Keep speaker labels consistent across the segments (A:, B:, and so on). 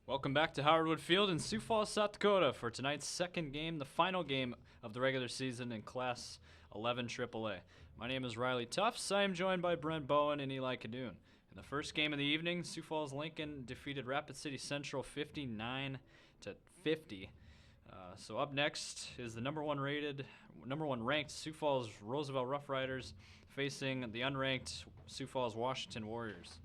A: Welcome back to Howardwood Field in Sioux Falls, South Dakota for tonight's second game, the final game of the regular season in Class 11 AAA. My name is Riley Tufts. I am joined by Brent Bowen and Eli Cadoon. In the first game of the evening, Sioux Falls Lincoln defeated Rapid City Central 59-50. So up next is the number one ranked Sioux Falls Roosevelt Rough Riders facing the unranked Sioux Falls Washington Warriors.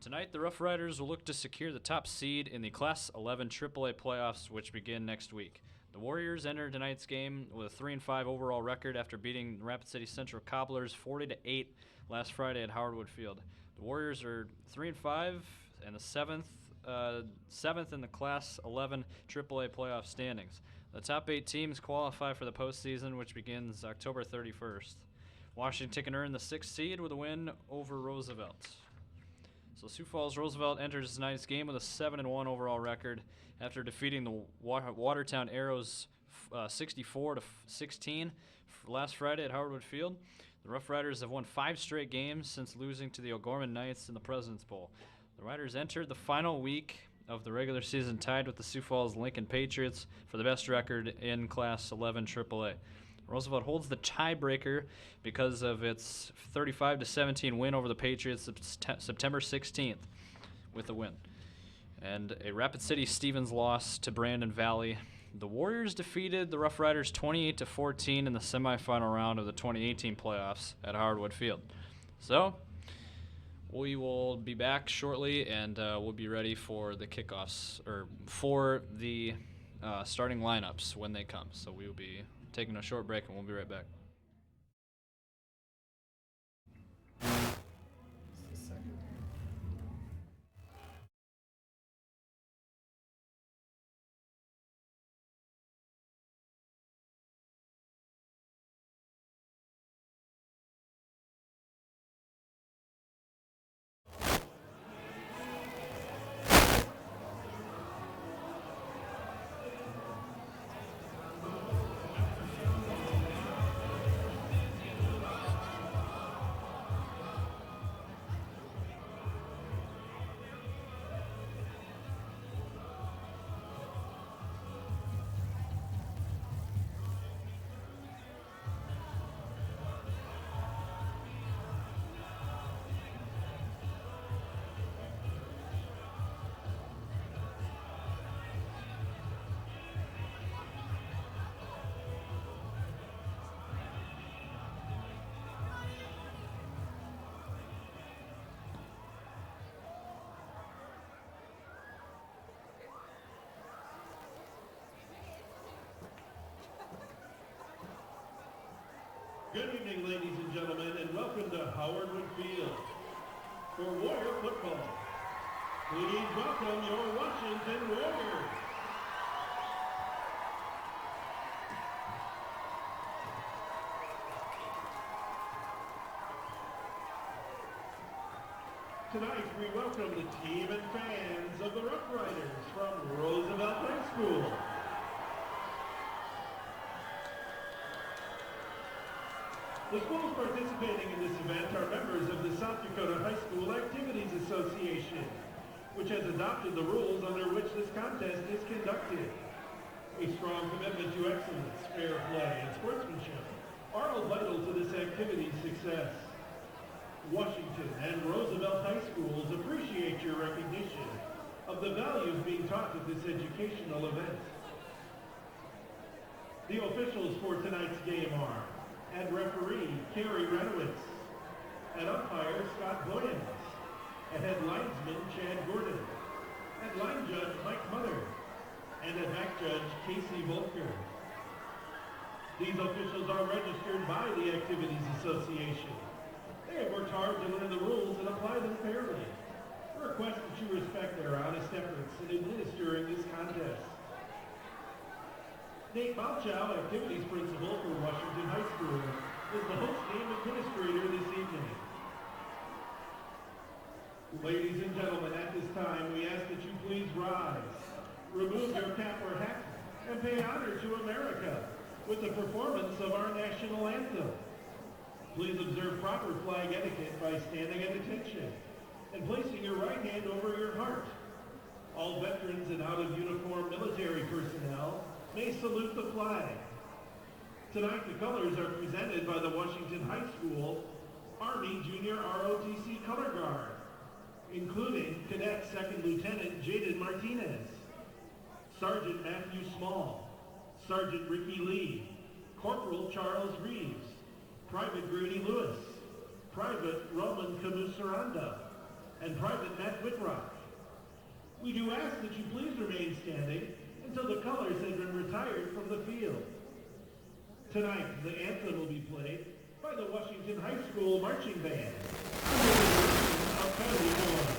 A: Tonight, the Rough Riders will look to secure the top seed in the Class 11 AAA playoffs, which begin next week. The Warriors enter tonight's game with a 3-5 overall record after beating Rapid City Central Cobblers 40-8 last Friday at Howardwood Field. The Warriors are 3-5 and the seventh in the Class 11 AAA playoff standings. The top 8 teams qualify for the postseason, which begins October 31st. Washington can earn the 6th seed with a win over Roosevelt. So Sioux Falls Roosevelt enters tonight's game with a 7-1 overall record after defeating the Watertown Arrows 64-16 last Friday at Howardwood Field. The Rough Riders have won 5 straight games since losing to the O'Gorman Knights in the President's Bowl. The Riders entered the final week of the regular season tied with the Sioux Falls Lincoln Patriots for the best record in Class 11 AAA. Roosevelt holds the tiebreaker because of its 35-17 win over the Patriots September 16th with a win. And a Rapid City Stevens loss to Brandon Valley. The Warriors defeated the Rough Riders 28-14 in the semifinal round of the 2018 playoffs at Howardwood Field. So we will be back shortly, and we'll be ready for the kickoffs, or for the starting lineups when they come. So we will be taking a short break, and we'll be right back.
B: Good evening, ladies and gentlemen, and welcome to Howardwood Field for Warrior football. Please welcome your Washington Warriors. Tonight, we welcome the team and fans of the Rough Riders from Roosevelt High School. The schools participating in this event are members of the South Dakota High School Activities Association, which has adopted the rules under which this contest is conducted. A strong commitment to excellence, fair play, and sportsmanship are all vital to this activity's success. Washington and Roosevelt High Schools appreciate your recognition of the values being taught at this educational event. The officials for tonight's game are at referee, Carrie Renowitz. At umpire, Scott Boyens. At head linesman, Chad Gordon. At line judge, Mike Mother. And at back judge, Casey Volker. These officials are registered by the Activities Association. They have worked hard to learn the rules and apply them fairly. We request that you respect their honest efforts in administering this contest. Nate Malchow, Activities Principal for Washington High School, is the host game administrator this evening. Ladies and gentlemen, at this time, we ask that you please rise, remove your cap or hat, and pay honor to America with the performance of our national anthem. Please observe proper flag etiquette by standing at attention and placing your right hand over your heart. All veterans and out-of-uniform military personnel may salute the flag. Tonight, the colors are presented by the Washington High School Army Junior ROTC Color Guard, including Cadet Second Lieutenant Jaden Martinez, Sergeant Matthew Small, Sergeant Ricky Lee, Corporal Charles Reeves, Private Grady Lewis, Private Roman Camusaranda, and Private Matt Whitrock. We do ask that you please remain standing until the colors have been retired from the field. Tonight, the anthem will be played by the Washington High School Marching Band under the direction of Kylie Moore.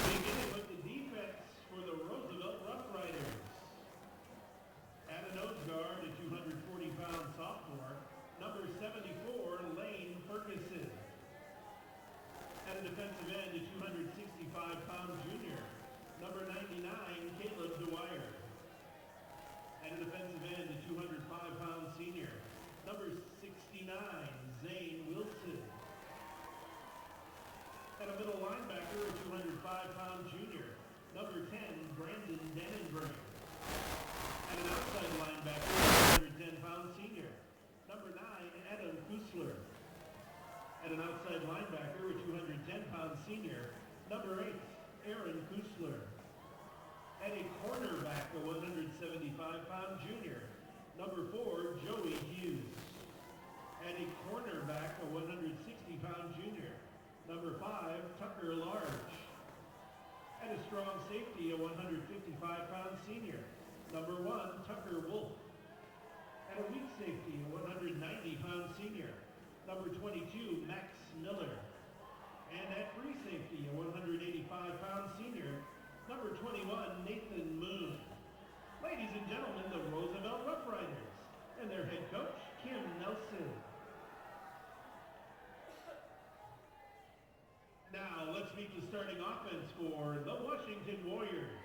B: Beginning with the defense for the Roosevelt Rough Riders. At a nose guard, a 240-pound sophomore, number 74, Lane Ferguson. At a defensive end, a 265-pound junior, number 99, Caleb Dwyer. At a defensive end, a 205-pound senior, number 69, Zane Wilson. At a middle linebacker, a 205-pound junior, number 10, Brandon Dannenberg. At an outside linebacker, a 210-pound senior, number 9, Adam Kusler. At an outside linebacker, a 210-pound senior, number 8, Aaron Kusler. At a cornerback, a 175-pound junior, number 4, Joey Hughes. At a cornerback, a 160-pound junior, number 5, Tucker Large. At a strong safety, a 155-pound senior, number 1, Tucker Wolf. At a weak safety, a 190-pound senior, number 22, Max Miller. And at free safety, a 185-pound senior, number 21, Nathan Moon. Ladies and gentlemen, the Roosevelt Rough Riders and their head coach, Kim Nelson. Now, let's meet the starting offense for the Washington Warriors.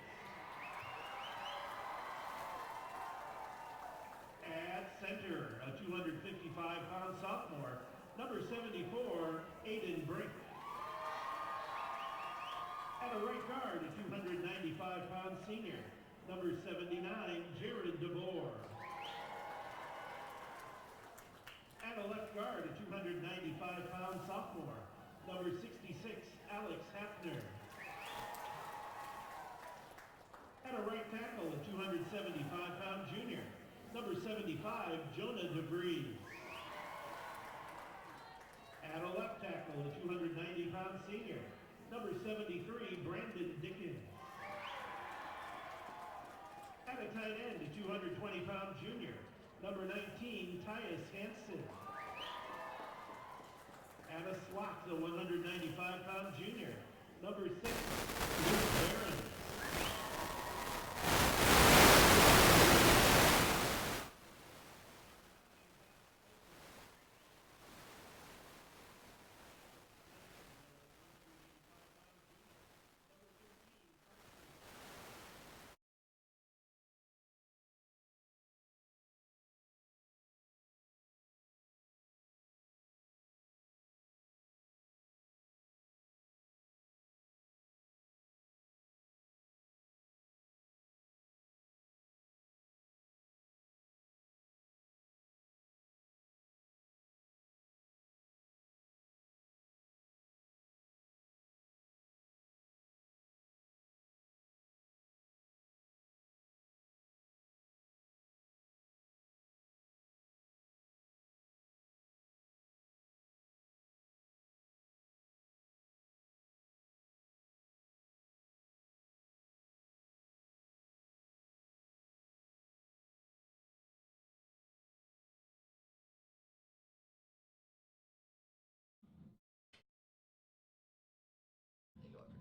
B: At center, a 255-pound sophomore, number 74, Aiden Brink. At a right guard, a 295-pound senior, number 79, Jared DeBoer. At a left guard, a 295-pound sophomore, number 66, Alex Hafner. At a right tackle, a 275-pound junior, number 75, Jonah DeVries. At a left tackle, a 290-pound senior, number 73, Brandon Dickens. At a tight end, a 220-pound junior, number 19, Tyus Hansen. At a slot, the 195-pound junior, number 6, Luke Barron.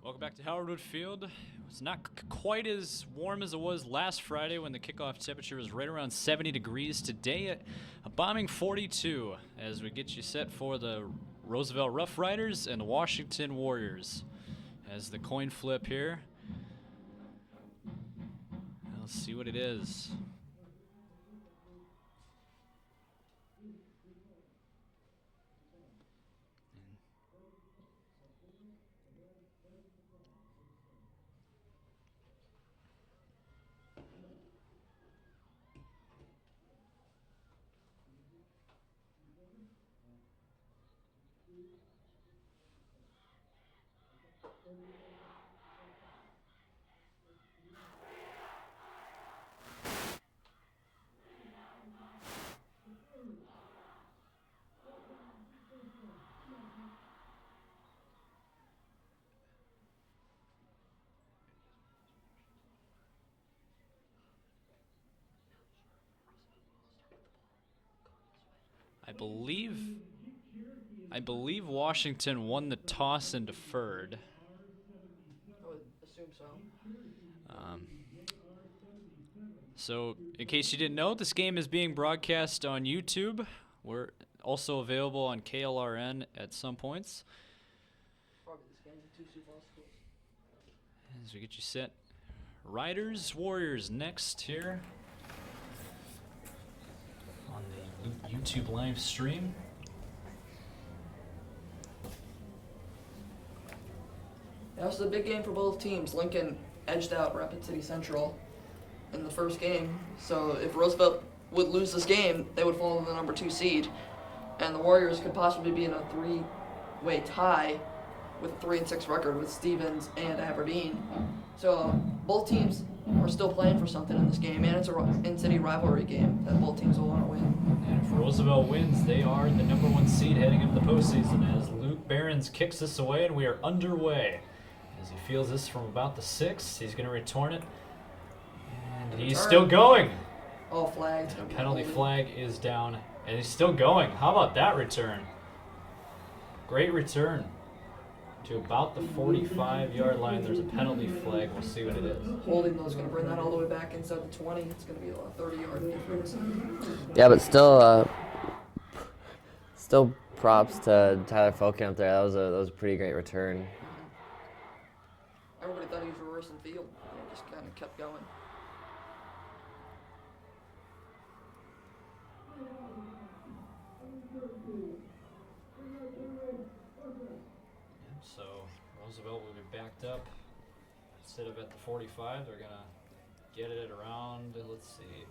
A: Welcome back to Howard Wood Field. It's not quite as warm as it was last Friday when the kickoff temperature was right around 70 degrees. Today, a bombing 42 as we get you set for the Roosevelt Rough Riders and the Washington Warriors. As the coin flip here. Let's see what it is. I believe Washington won the toss and deferred.
C: I would assume so.
A: So, in case you didn't know, this game is being broadcast on YouTube. We're also available on KLRN at some points.
C: Probably this game in 2 Sioux Falls schools.
A: As we get you set. Riders, Warriors next here on the YouTube live stream.
C: Yeah, this is a big game for both teams. Lincoln edged out Rapid City Central in the first game, so if Roosevelt would lose this game, they would fall in the number 2 seed, and the Warriors could possibly be in a 3-way tie with a 3-6 record with Stevens and Aberdeen. So both teams are still playing for something in this game, and it's a in-city rivalry game that both teams will want to win.
A: And if Roosevelt wins, they are the number 1 seed heading into the postseason as Luke Barons kicks this away, and we are underway. As he feels this from about the 6, he's going to return it. And he's still going.
C: Oh, flagged.
A: The penalty flag is down, and he's still going. How about that return? Great return to about the 45-yard line. There's a penalty flag. We'll see what it is.
C: Holding those going to bring that all the way back inside the 20. It's going to be a 30-yard difference.
D: Yeah, but still props to Tyler Folkamp there. That was a pretty great return.
C: Everybody thought he was reversing field. He just kind of kept going.
A: So Roosevelt will be backed up. Instead of at the 45, they're going to get it at around, let's see.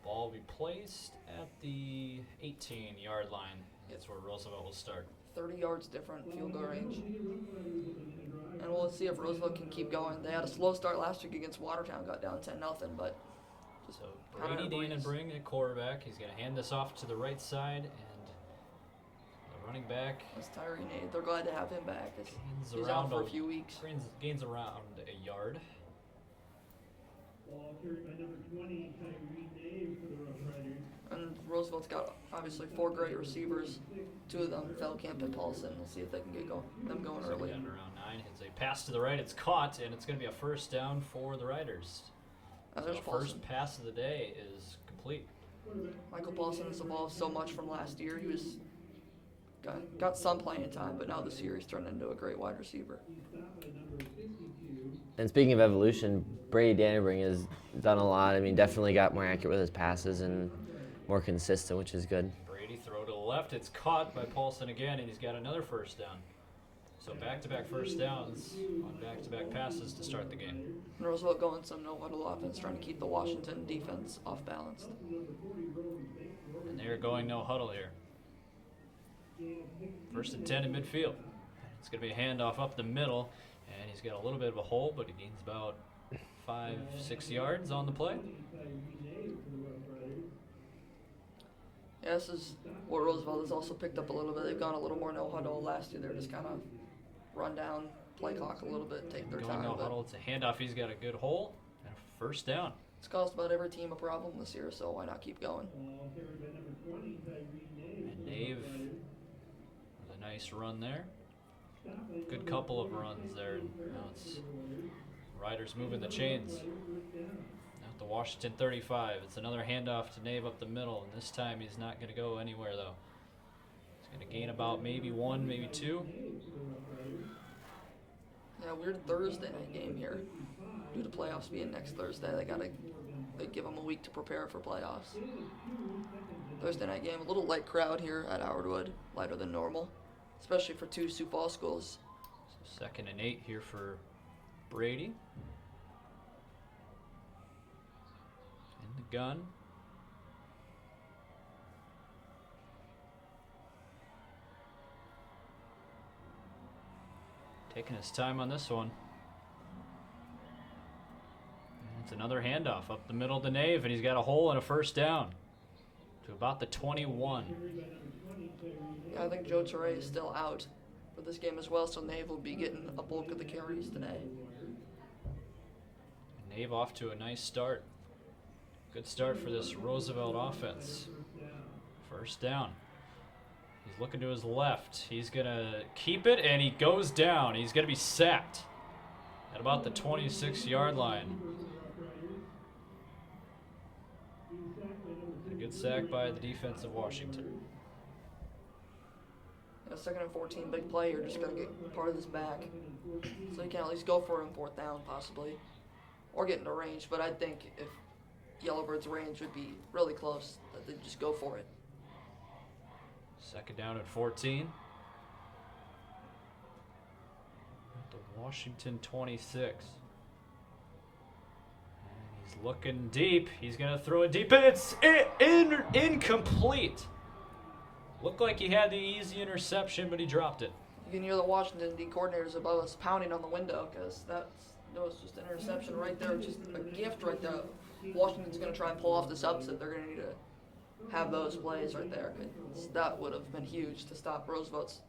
A: Ball will be placed at the 18-yard line. That's where Roosevelt will start.
C: 30 yards different field goal range. And we'll see if Roosevelt can keep going. They had a slow start last week against Watertown, got down 10-0, but
A: so Brady Danenbring at quarterback. He's going to hand this off to the right side, and the running back.
C: it's Tyree Nate. They're glad to have him back. He's
A: around
C: out for a few weeks.
A: Gains around a yard.
B: Ball carried by number 20, Tyree Nave for the Rough Riders.
C: And Roosevelt's got obviously 4 great receivers. 2 of them, Feldkamp and Paulson. We'll see if they can get them going early.
A: Again, around 9, it's a pass to the right. It's caught, and it's going to be a first down for the Riders.
C: There's
A: So
C: Paulson.
A: first pass of the day is complete.
C: Michael Paulson has evolved so much from last year. He was got some playing time, but now this year he's turned into a great wide receiver.
D: And speaking of evolution, Brady Dannerbring has done a lot. I mean, definitely got more accurate with his passes and more consistent, which is good.
A: Brady throw to the left. It's caught by Paulson again, and he's got another first down. So back-to-back first downs on back-to-back passes to start the game.
C: And Roosevelt going some no-huddle offense, trying to keep the Washington defense off balance.
A: And they're going no huddle here. First and 10 in midfield. It's going to be a handoff up the middle, and he's got a little bit of a hole, but he gains about 5-6 yards on the play.
C: Yeah, this is what Roosevelt has also picked up a little bit. They've gone a little more no-huddle. Last year they were just kind of run down, play clock a little bit, take their
A: Going
C: time.
A: no
C: But
A: huddle. It's a handoff. He's got a good hole and a first down.
C: it's caused about every team a problem this year, so why not keep going?
A: And Nave with a nice run there. Good couple of runs there. Now it's Riders moving the chains. Now at the Washington 35. It's another handoff to Nave up the middle, and this time he's not going to go anywhere though. He's going to gain about maybe 1, maybe 2.
C: Yeah, weird Thursday night game here. Due to playoffs being next Thursday, they give them a week to prepare for playoffs. Thursday night game, a little light crowd here at Howardwood, lighter than normal, especially for 2 Sioux Falls schools.
A: So 2nd and 8 here for Brady. In the gun. Taking his time on this one. And it's another handoff up the middle to Nave, and he's got a hole and a first down to about the 21.
C: Yeah, I think Joe Torre is still out for this game as well, so Nave will be getting a bulk of the carries today.
A: Nave off to a nice start. Good start for this Roosevelt offense. First down. He's looking to his left. He's going to keep it, and he goes down. He's going to be sacked at about the 26-yard line. A good sack by the defense of Washington.
C: Yeah, 2nd and 14, big play. You're just going to get part of this back. So you can at least go for it on 4th down, possibly. Or get into range, but I think if Yellowbird's range would be really close, that they'd just go for it.
A: 2nd down at 14. At the Washington 26. And he's looking deep. He's going to throw it deep, and it's incomplete. Looked like he had the easy interception, but he dropped it.
C: You can hear the Washington D coordinators above us pounding on the window because that was just an interception right there, just a gift right there. Washington's going to try and pull off this upset. They're going to need to have those plays right there. That would have been huge to stop Roosevelt's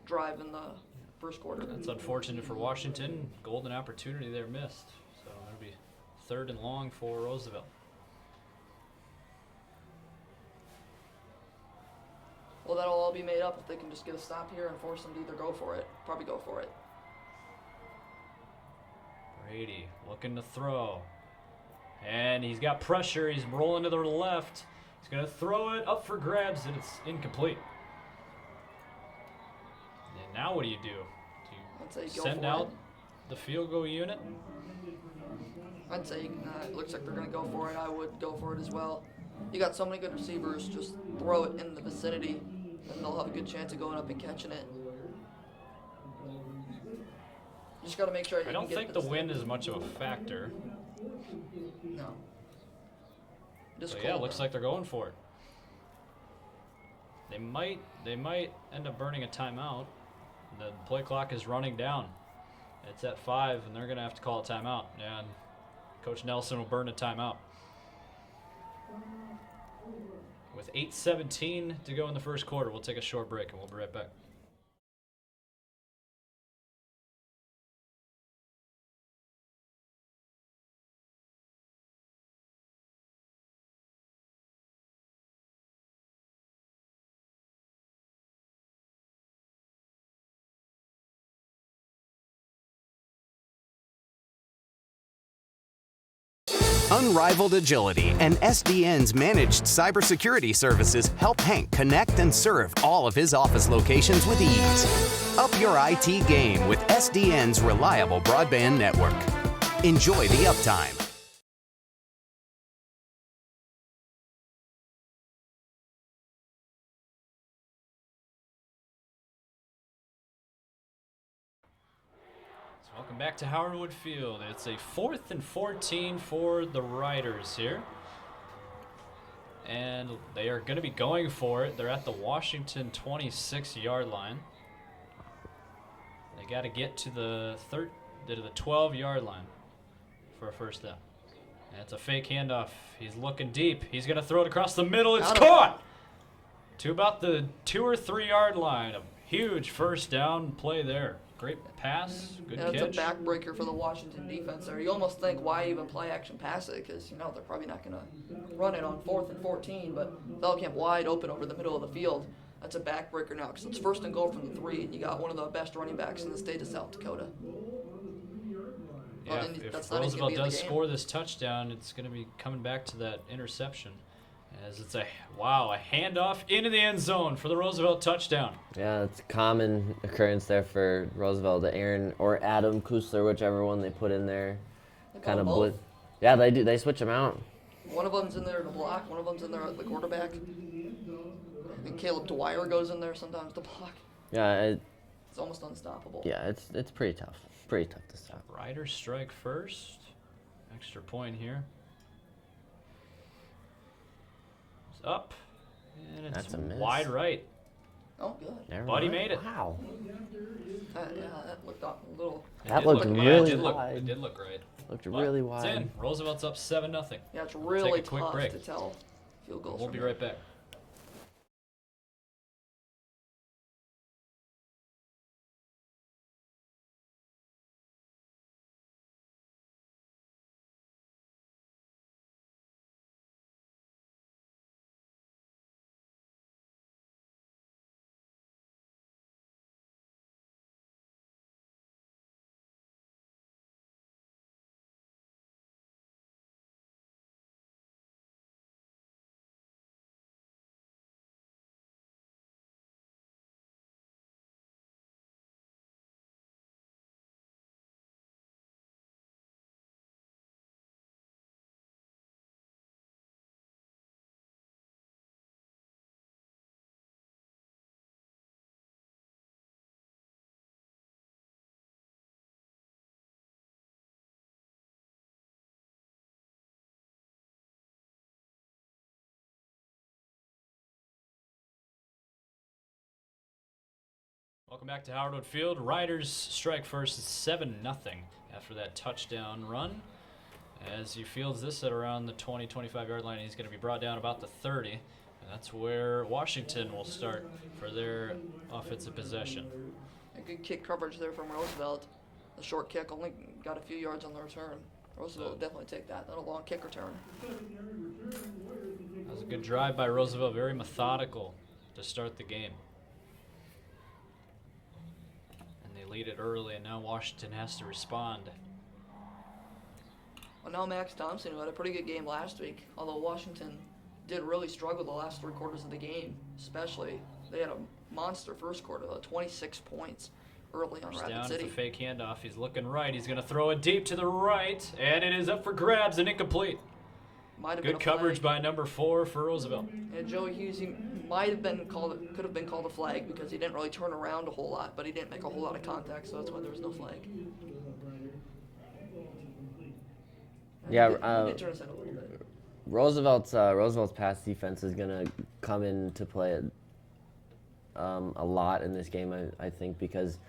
C: drive in the first quarter.
A: That's unfortunate for Washington. Golden opportunity there missed. So it'll be 3rd and long for Roosevelt.
C: Well, that'll all be made up if they can just get a stop here and force them to either go for it. Probably go for it.
A: Brady looking to throw. And he's got pressure. He's rolling to the left. He's going to throw it up for grabs, and it's incomplete. And now what do?
C: I'd say
A: Do you
C: go
A: send
C: for
A: out
C: it.
A: the field goal unit?
C: I'd say it looks like they're going to go for it. I would go for it as well. You got so many good receivers. Just throw it in the vicinity, and they'll have a good chance of going up and catching it. You just got to make sure.
A: I don't think the wind is much of a factor.
C: No. Just
A: So
C: cold,
A: yeah, it looks
C: though.
A: like they're going for it. They might end up burning a timeout. The play clock is running down. It's at 5, and they're going to have to call a timeout. And Coach Nelson will burn a timeout. With 8:17 to go in the first quarter, we'll take a short break, and we'll be right back.
E: Unrivaled agility and SDN's managed cybersecurity services help Hank connect and serve all of his office locations with ease. Up your IT game with SDN's reliable broadband network. Enjoy the uptime.
A: Welcome back to Howard Wood Field. It's a 4th and 14 for the Riders here. And they are going to be going for it. They're at the Washington 26-yard line. They got to get to the 12-yard line for a first down. And it's a fake handoff. He's looking deep. He's going to throw it across the middle. It's caught to about the 2 or 3 yard line. A huge first down play there. Great pass, good catch.
C: It's a backbreaker for the Washington defense there. You almost think, why even play action pass it? Because, they're probably not going to run it on 4th and 14, but Belkamp wide open over the middle of the field. That's a backbreaker now, because it's first and goal from the 3, and you got one of the best running backs in the state of South Dakota.
A: Yeah, if Roosevelt does score this touchdown, it's going to be coming back to that interception. As it's a handoff into the end zone for the Roosevelt touchdown.
D: Yeah, it's a common occurrence there for Roosevelt, Aaron or Adam Kusler, whichever one they put in there. Kind of blitz. Yeah, they do. They switch them out.
C: One of them's in there to block. One of them's in there at the quarterback. And Caleb Dwyer goes in there sometimes to block.
D: Yeah,
C: it's almost unstoppable.
D: Yeah, it's pretty tough. Pretty tough to stop.
A: Riders strike first. Extra point here. Up, and it's
D: That's a miss.
A: Wide right.
C: Oh, good.
D: Never
A: Buddy
D: mind.
A: made it.
D: Wow.
C: That looked a little.
D: That looked really wide.
A: It did look right.
D: Looked really wide.
A: It's in. Roosevelt's up 7-0.
C: Yeah, it's really
A: Take a quick
C: tough
A: break.
C: to tell field goals.
A: We'll be right back. Welcome back to Howard Wood Field. Riders strike first. It's 7-0 after that touchdown run. As he fields this at around the 20-25 yard line, he's going to be brought down about the 30. And that's where Washington will start for their offensive possession.
C: A good kick coverage there from Roosevelt. The short kick only got a few yards on the return. Roosevelt will definitely take that. Not a long kick return.
A: That was a good drive by Roosevelt. Very methodical to start the game. Lead it early, and now Washington has to respond.
C: Well, now Max Thompson, who had a pretty good game last week, although Washington did really struggle the last 3 quarters of the game, especially. They had a monster first quarter, 26 points early on
A: First
C: Rapid
A: down,
C: City.
A: it's a fake handoff. He's looking right. He's going to throw it deep to the right, and it is up for grabs and incomplete. Good coverage by number 4 for Roosevelt.
C: And Joey Hughes, he could have been called a flag because he didn't really turn around a whole lot, but he didn't make a whole lot of contact, so that's why there was no flag.
D: Yeah,
C: he did turn his head a little bit.
D: Roosevelt's pass defense is gonna come into play a lot in this game, I think, because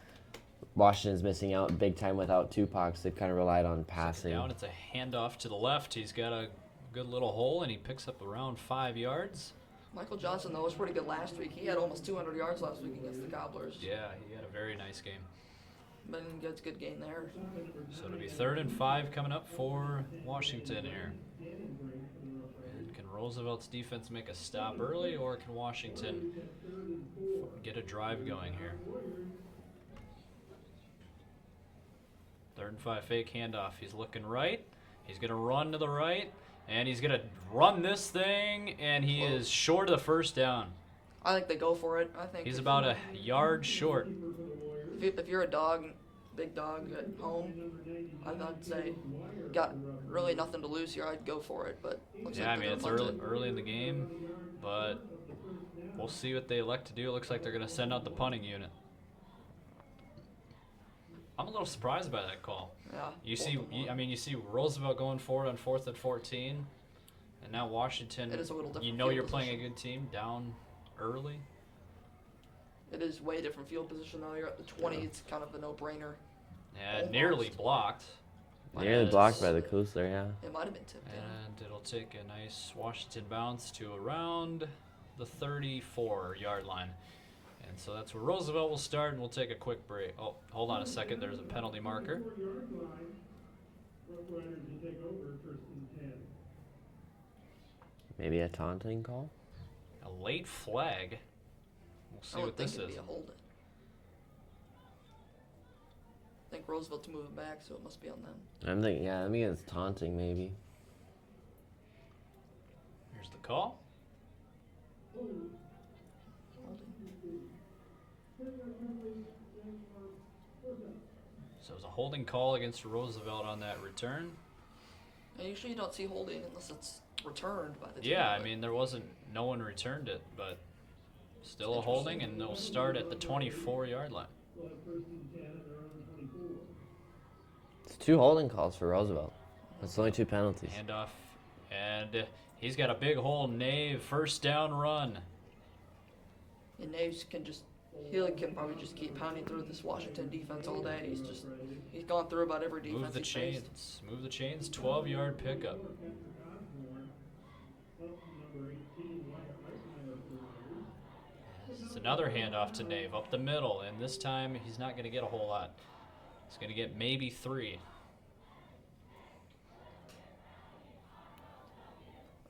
D: Washington's missing out big time without Tupac. So they've kind of relied on passing.
A: Down, it's a handoff to the left. He's got a good little hole, and he picks up around 5 yards.
C: Michael Johnson, though, was pretty good last week. He had almost 200 yards last week against the Gobblers.
A: Yeah, he had a very nice game.
C: But he gets a good game there.
A: So it'll be 3rd and 5 coming up for Washington here. And can Roosevelt's defense make a stop early, or can Washington get a drive going here? 3rd and 5 fake handoff. He's looking right. He's going to run to the right, and he's going to run this thing, and he is short of the first down.
C: I think they go for it. I think
A: He's about a yard short.
C: if you're a dog, big dog at home, I'd say got really nothing to lose here. I'd go for it, but looks
A: Yeah,
C: like
A: I mean,
C: they're
A: it's
C: gonna punt
A: early in the game, but we'll see what they elect to do. It looks like they're going to send out the punting unit. I'm a little surprised by that call.
C: Yeah.
A: You see Roosevelt going forward on 4th and 14, and now Washington.
C: It is a little different
A: You know
C: field
A: you're playing a
C: position.
A: good team down early.
C: It is way different field position though. You're at the 20.
D: Yeah.
C: It's kind of a no-brainer.
A: And
C: Almost.
A: nearly blocked.
D: Nearly
A: As-
D: blocked by the Koosler, yeah.
C: It might have been tipped. Yeah.
A: And it'll take a nice Washington bounce to around the 34-yard line. And so that's where Roosevelt will start, and we'll take a quick break. Oh, hold on a second. There's a penalty marker.
B: 4-yard line. Rough Riders will take over 1st and 10.
D: Maybe a taunting call?
A: A late flag. We'll see
C: I would
A: what
C: think
A: this
C: it'd
A: is.
C: be a holding. I think Roosevelt to move it back, so it must be on them.
D: I'm thinking, yeah, I mean it's taunting maybe.
A: Here's the call.
C: Holding.
A: So it was a holding call against Roosevelt on that return.
C: And usually you don't see holding unless it's returned by the team.
A: Yeah, I
C: but
A: mean, no one returned it, but still a
C: It's
A: holding,
C: interesting.
A: and they'll start at the 24-yard line.
B: We'll have 1st and 10 at their own 24.
D: It's 2 holding calls for Roosevelt. That's only 2 penalties.
A: Handoff, and he's got a big hole. Nave, first down run.
C: And Naves can can probably just keep pounding through this Washington defense all day. He's gone through about every defense
A: Move the
C: he's faced.
A: chains. Move the chains. 12-yard pickup. It's another handoff to Nave up the middle, and this time he's not going to get a whole lot. He's going to get maybe 3.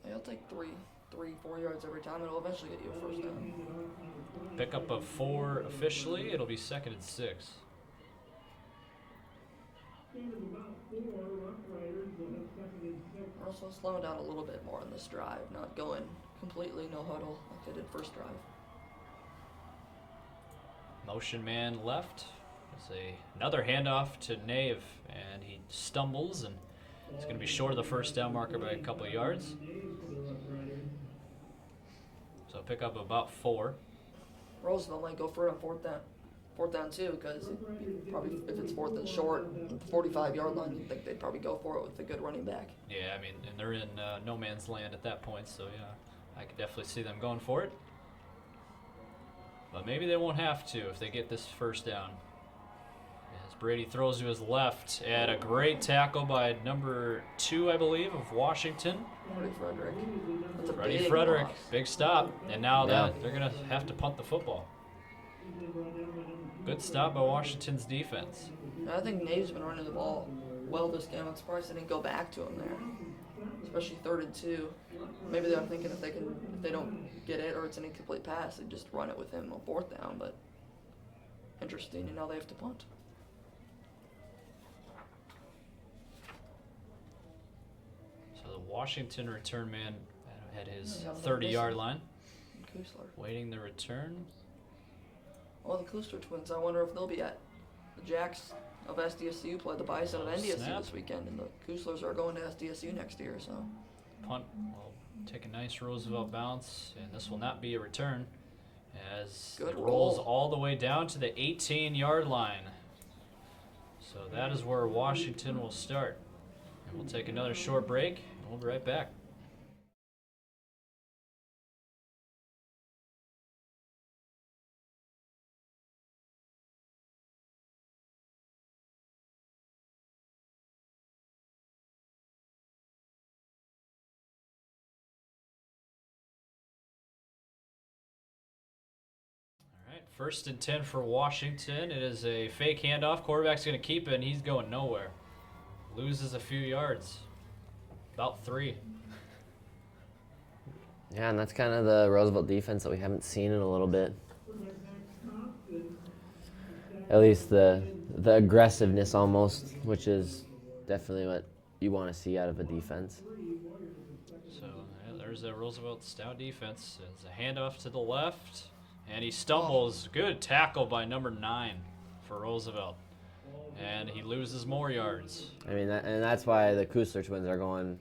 C: He'll take 3, 4 yards every time. It'll eventually get you a first down.
A: Pickup of 4 officially. It'll be 2nd and 6.
C: We're also slowing down a little bit more on this drive, not going completely no huddle like they did first drive.
A: Motion man left. There's another handoff to Nave, and he stumbles, and it's going to be short of the first down marker by a couple of yards. So pick up about 4.
C: Roosevelt might go for it on fourth down too, because probably if it's 4th and short, at the 45-yard line, you'd think they'd probably go for it with a good running back.
A: Yeah, I mean, and they're in no man's land at that point, so yeah, I could definitely see them going for it. But maybe they won't have to if they get this first down. As Brady throws to his left, and a great tackle by number 2, I believe, of Washington.
C: Freddie Frederick. That's a
A: Freddie
C: big
A: Frederick,
C: loss.
A: big stop, and now
D: Yeah.
A: they're going to have to punt the football. Good stop by Washington's defense.
C: And I think Nave's been running the ball well this game. I'm surprised they didn't go back to him there, especially 3rd and 2. Maybe they're thinking if they don't get it or it's an incomplete pass, they just run it with him on 4th down. But interesting, and now they have to punt.
A: So the Washington return man at his
C: Yeah, but
A: 30-yard line,
C: Koosler.
A: waiting the return.
C: Well, the Koosler twins, I wonder if they'll be at the Jacks of SDSU play the Bison of
A: Oh,
C: NDSU
A: snap.
C: this weekend, and the Kooslers are going to SDSU next year, so
A: Punt will take a nice Roosevelt bounce, and this will not be a return as
C: Good
A: it rolls
C: roll.
A: all the way down to the 18-yard line. So that is where Washington will start. And we'll take another short break, and we'll be right back. All right, 1st and 10 for Washington. It is a fake handoff. Quarterback's going to keep it, and he's going nowhere. Loses a few yards. About 3.
D: Yeah, and that's kind of the Roosevelt defense that we haven't seen in a little bit. At least the aggressiveness almost, which is definitely what you want to see out of a defense.
A: So yeah, there's a Roosevelt stout defense. It's a handoff to the left, and he stumbles. Good tackle by number 9 for Roosevelt, and he loses more yards.
D: I mean, and that's why the Kusler twins are going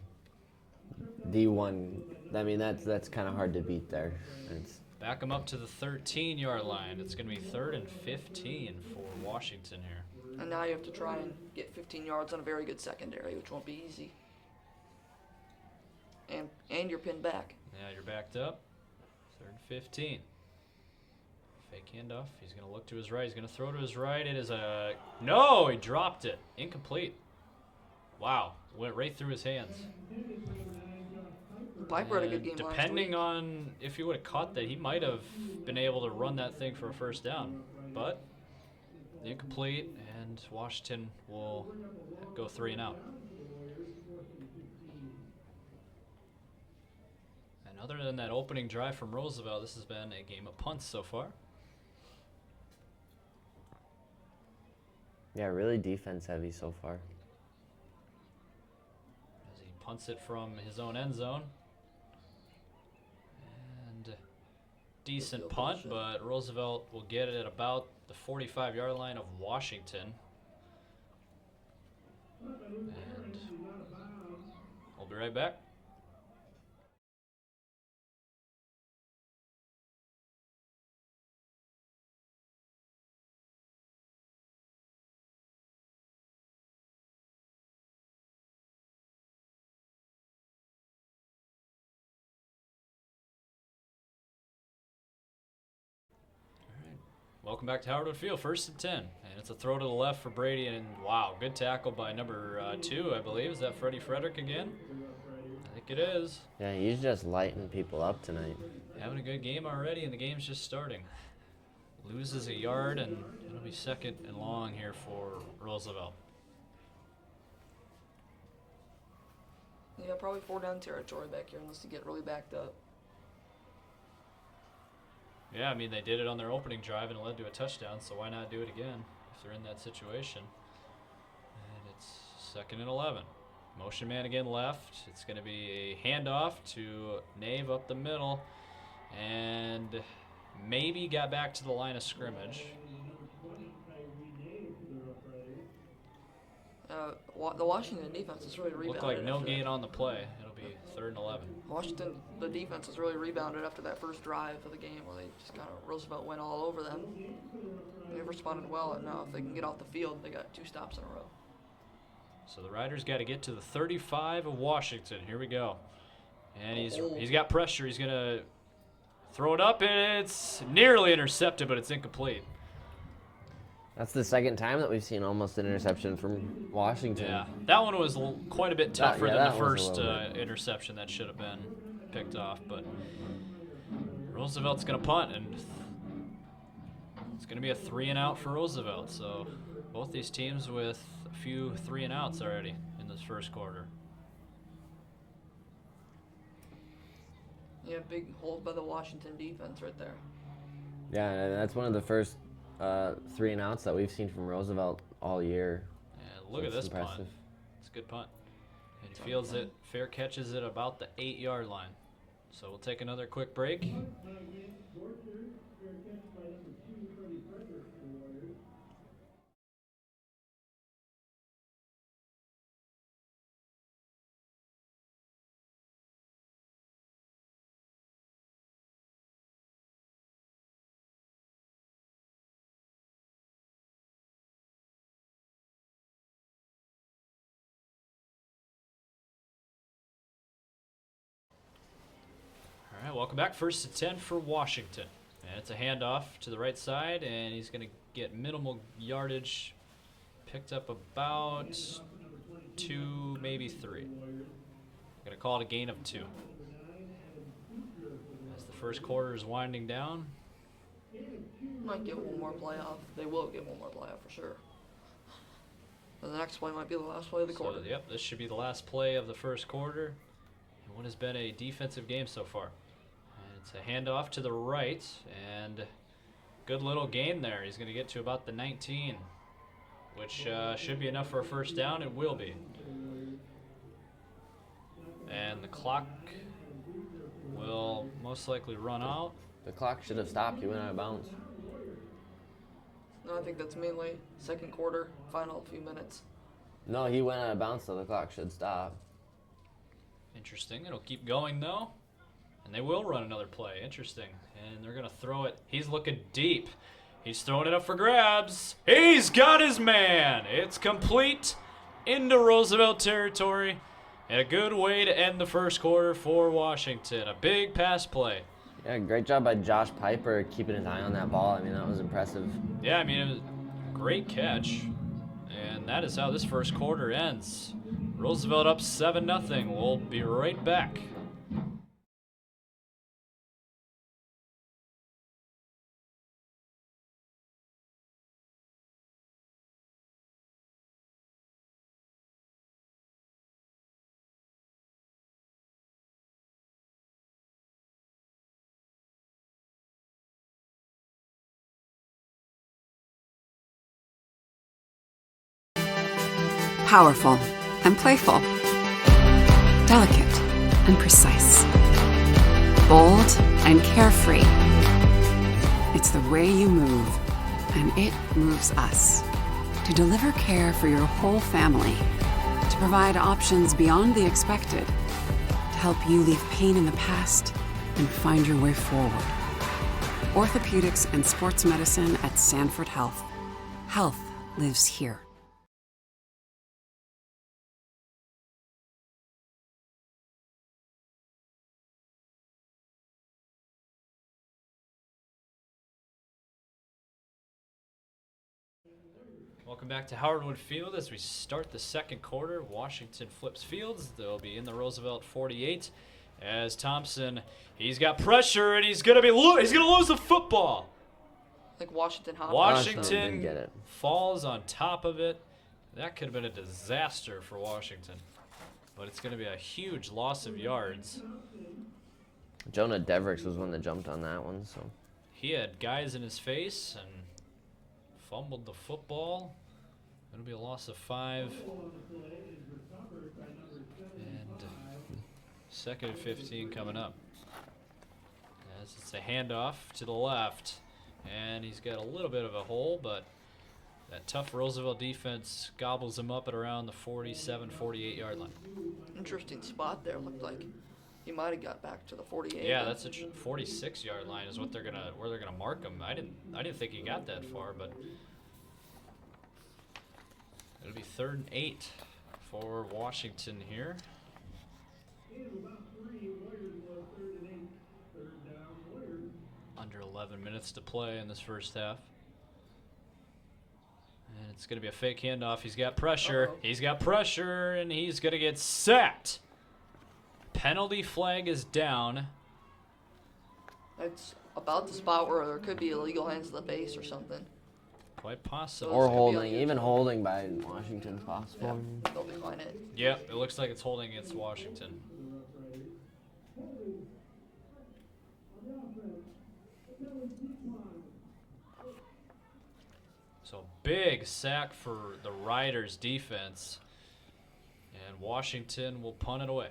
D: D1. I mean, that's kind of hard to beat there. It's,
A: Back him up to the 13-yard line. It's going to be 3rd and 15 for Washington here.
C: And now you have to try and get 15 yards on a very good secondary, which won't be easy. And you're pinned back.
A: Yeah, you're backed up. 3rd and 15. Fake handoff. He's going to look to his right. He's going to throw to his right. It is a... No! He dropped it. Incomplete. Wow. Went right through his hands.
C: Piper had a good game last week.
A: Depending on if he would have caught that, he might have been able to run that thing for a first down. But incomplete, and Washington will go 3 and out. And other than that opening drive from Roosevelt, this has been a game of punts so far.
D: yeah, really defense heavy so far.
A: As he punts it from his own end zone. And decent punt, but Roosevelt will get it at about the 45-yard line of Washington. And we'll be right back. Welcome back to Howard Field, 1st and 10. And it's a throw to the left for Brady, and wow, good tackle by number 2, I believe. Is that Freddie Frederick again? I think it is.
D: Yeah, he's just lighting people up tonight.
A: Having a good game already, and the game's just starting. Loses a yard, and it'll be 2nd and long here for Roosevelt.
C: Yeah, probably 4 down territory back here unless you get really backed up.
A: Yeah, I mean, they did it on their opening drive, and it led to a touchdown, so why not do it again if they're in that situation? And it's 2nd and 11. Motion man again left. It's going to be a handoff to Nave up the middle, and maybe got back to the line of scrimmage.
C: The Washington defense has really rebounded.
A: Looked like no
C: after
A: gain
C: that.
A: on the play. It'll be 3rd and 11.
C: Washington, the defense has really rebounded after that first drive of the game where they just kind of, Roosevelt went all over them. They've responded well, and now if they can get off the field, they got 2 stops in a row.
A: So the Riders got to get to the 35 of Washington. Here we go. And he's got pressure. He's going to throw it up, and it's nearly intercepted, but it's incomplete.
D: That's the 2nd time that we've seen almost an interception from Washington.
A: Yeah, that one was quite a bit tougher than the
D: that was a
A: first
D: little bit.
A: interception that should have been picked off. But Roosevelt's going to punt, and it's going to be a 3 and out for Roosevelt. So both these teams with a few 3 and outs already in this first quarter.
C: Yeah, big hold by the Washington defense right there.
D: Yeah, and that's one of the first 3 and outs that we've seen from Roosevelt all year.
A: And look
D: So
A: at this
D: it's
A: punt.
D: impressive.
A: It's a good punt. And he fields it, fair catches it about the 8-yard line. So we'll take another quick break. All right, welcome back. 1st and 10 for Washington. And it's a handoff to the right side, and he's going to get minimal yardage. Picked up about 2, maybe 3. Going to call it a gain of 2. As the first quarter is winding down.
C: Might get one more playoff. They will get one more playoff for sure. And the next play might be the last play of the quarter.
A: So, yep, this should be the last play of the first quarter. And what has been a defensive game so far. And it's a handoff to the right, and good little gain there. He's going to get to about the 19, which should be enough for a first down. It will be. And the clock will most likely run out.
D: The clock should have stopped. He went out of bounds.
C: No, I think that's mainly second quarter, final few minutes.
D: No, he went out of bounds, so the clock should stop.
A: Interesting. It'll keep going, though. And they will run another play. Interesting. And they're going to throw it. He's looking deep. He's throwing it up for grabs. He's got his man. It's complete into Roosevelt territory. And a good way to end the first quarter for Washington. A big pass play.
D: Yeah, great job by Josh Piper keeping his eye on that ball. I mean, that was impressive.
A: Yeah, I mean, it was a great catch. And that is how this first quarter ends. Roosevelt up 7-0. We'll be right back.
F: Powerful and playful. Delicate and precise. Bold and carefree. It's the way you move, and it moves us. To deliver care for your whole family. To provide options beyond the expected. To help you leave pain in the past and find your way forward. Orthopedics and sports medicine at Sanford Health. Health lives here.
A: Welcome back to Howard Wood Field as we start the second quarter. Washington flips fields. They'll be in the Roosevelt 48 as Thompson, he's got pressure and he's going to lose the football.
C: Like Washington hopped.
D: Washington didn't get
A: Washington
D: it.
A: falls on top of it. That could have been a disaster for Washington, but it's going to be a huge loss of yards.
D: Jonah Devricks was one that jumped on that one. So
A: He had guys in his face and fumbled the football. It'll be a loss of 5. And second and 15 coming up. As it's a handoff to the left. And he's got a little bit of a hole, but that tough Roosevelt defense gobbles him up at around the 47, 48 yard line.
C: Interesting spot there. Looked like he might have got back to the 48.
A: Yeah, that's a 46 yard line is what where they're gonna mark him. I didn't think he got that far, but it'll be 3rd and 8 for Washington here. Under 11 minutes to play in this first half. And it's going to be a fake handoff. He's got pressure.
C: Uh-oh.
A: He's got pressure, and he's going to get sacked. Penalty flag is down.
C: It's about the spot where there could be illegal hands to the base or something.
A: Quite possible.
D: or
C: gonna be
D: holding,
C: on
D: even
C: YouTube.
D: holding by Washington's possible.
C: They'll decline it.
A: Yep, it looks like it's holding against Washington. So big sack for the Riders defense. And Washington will punt it away.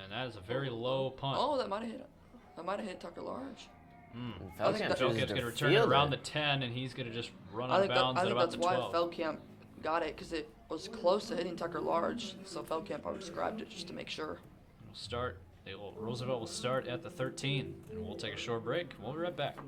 A: And that is a very low punt.
C: Oh, that might have hit Tucker Large.
D: And
C: I think
D: Feldkamp
C: that-
D: chooses
A: Feldkamp's
D: to
A: going to return it
D: field
A: around the 10, and he's going to just run out of bounds at about
C: that's
A: the
C: why
A: 12.
C: Feldkamp got it, because it was close to hitting Tucker Large. So Feldkamp probably described it just to make sure.
A: Roosevelt will start at the 13, and we'll take a short break. We'll be right back.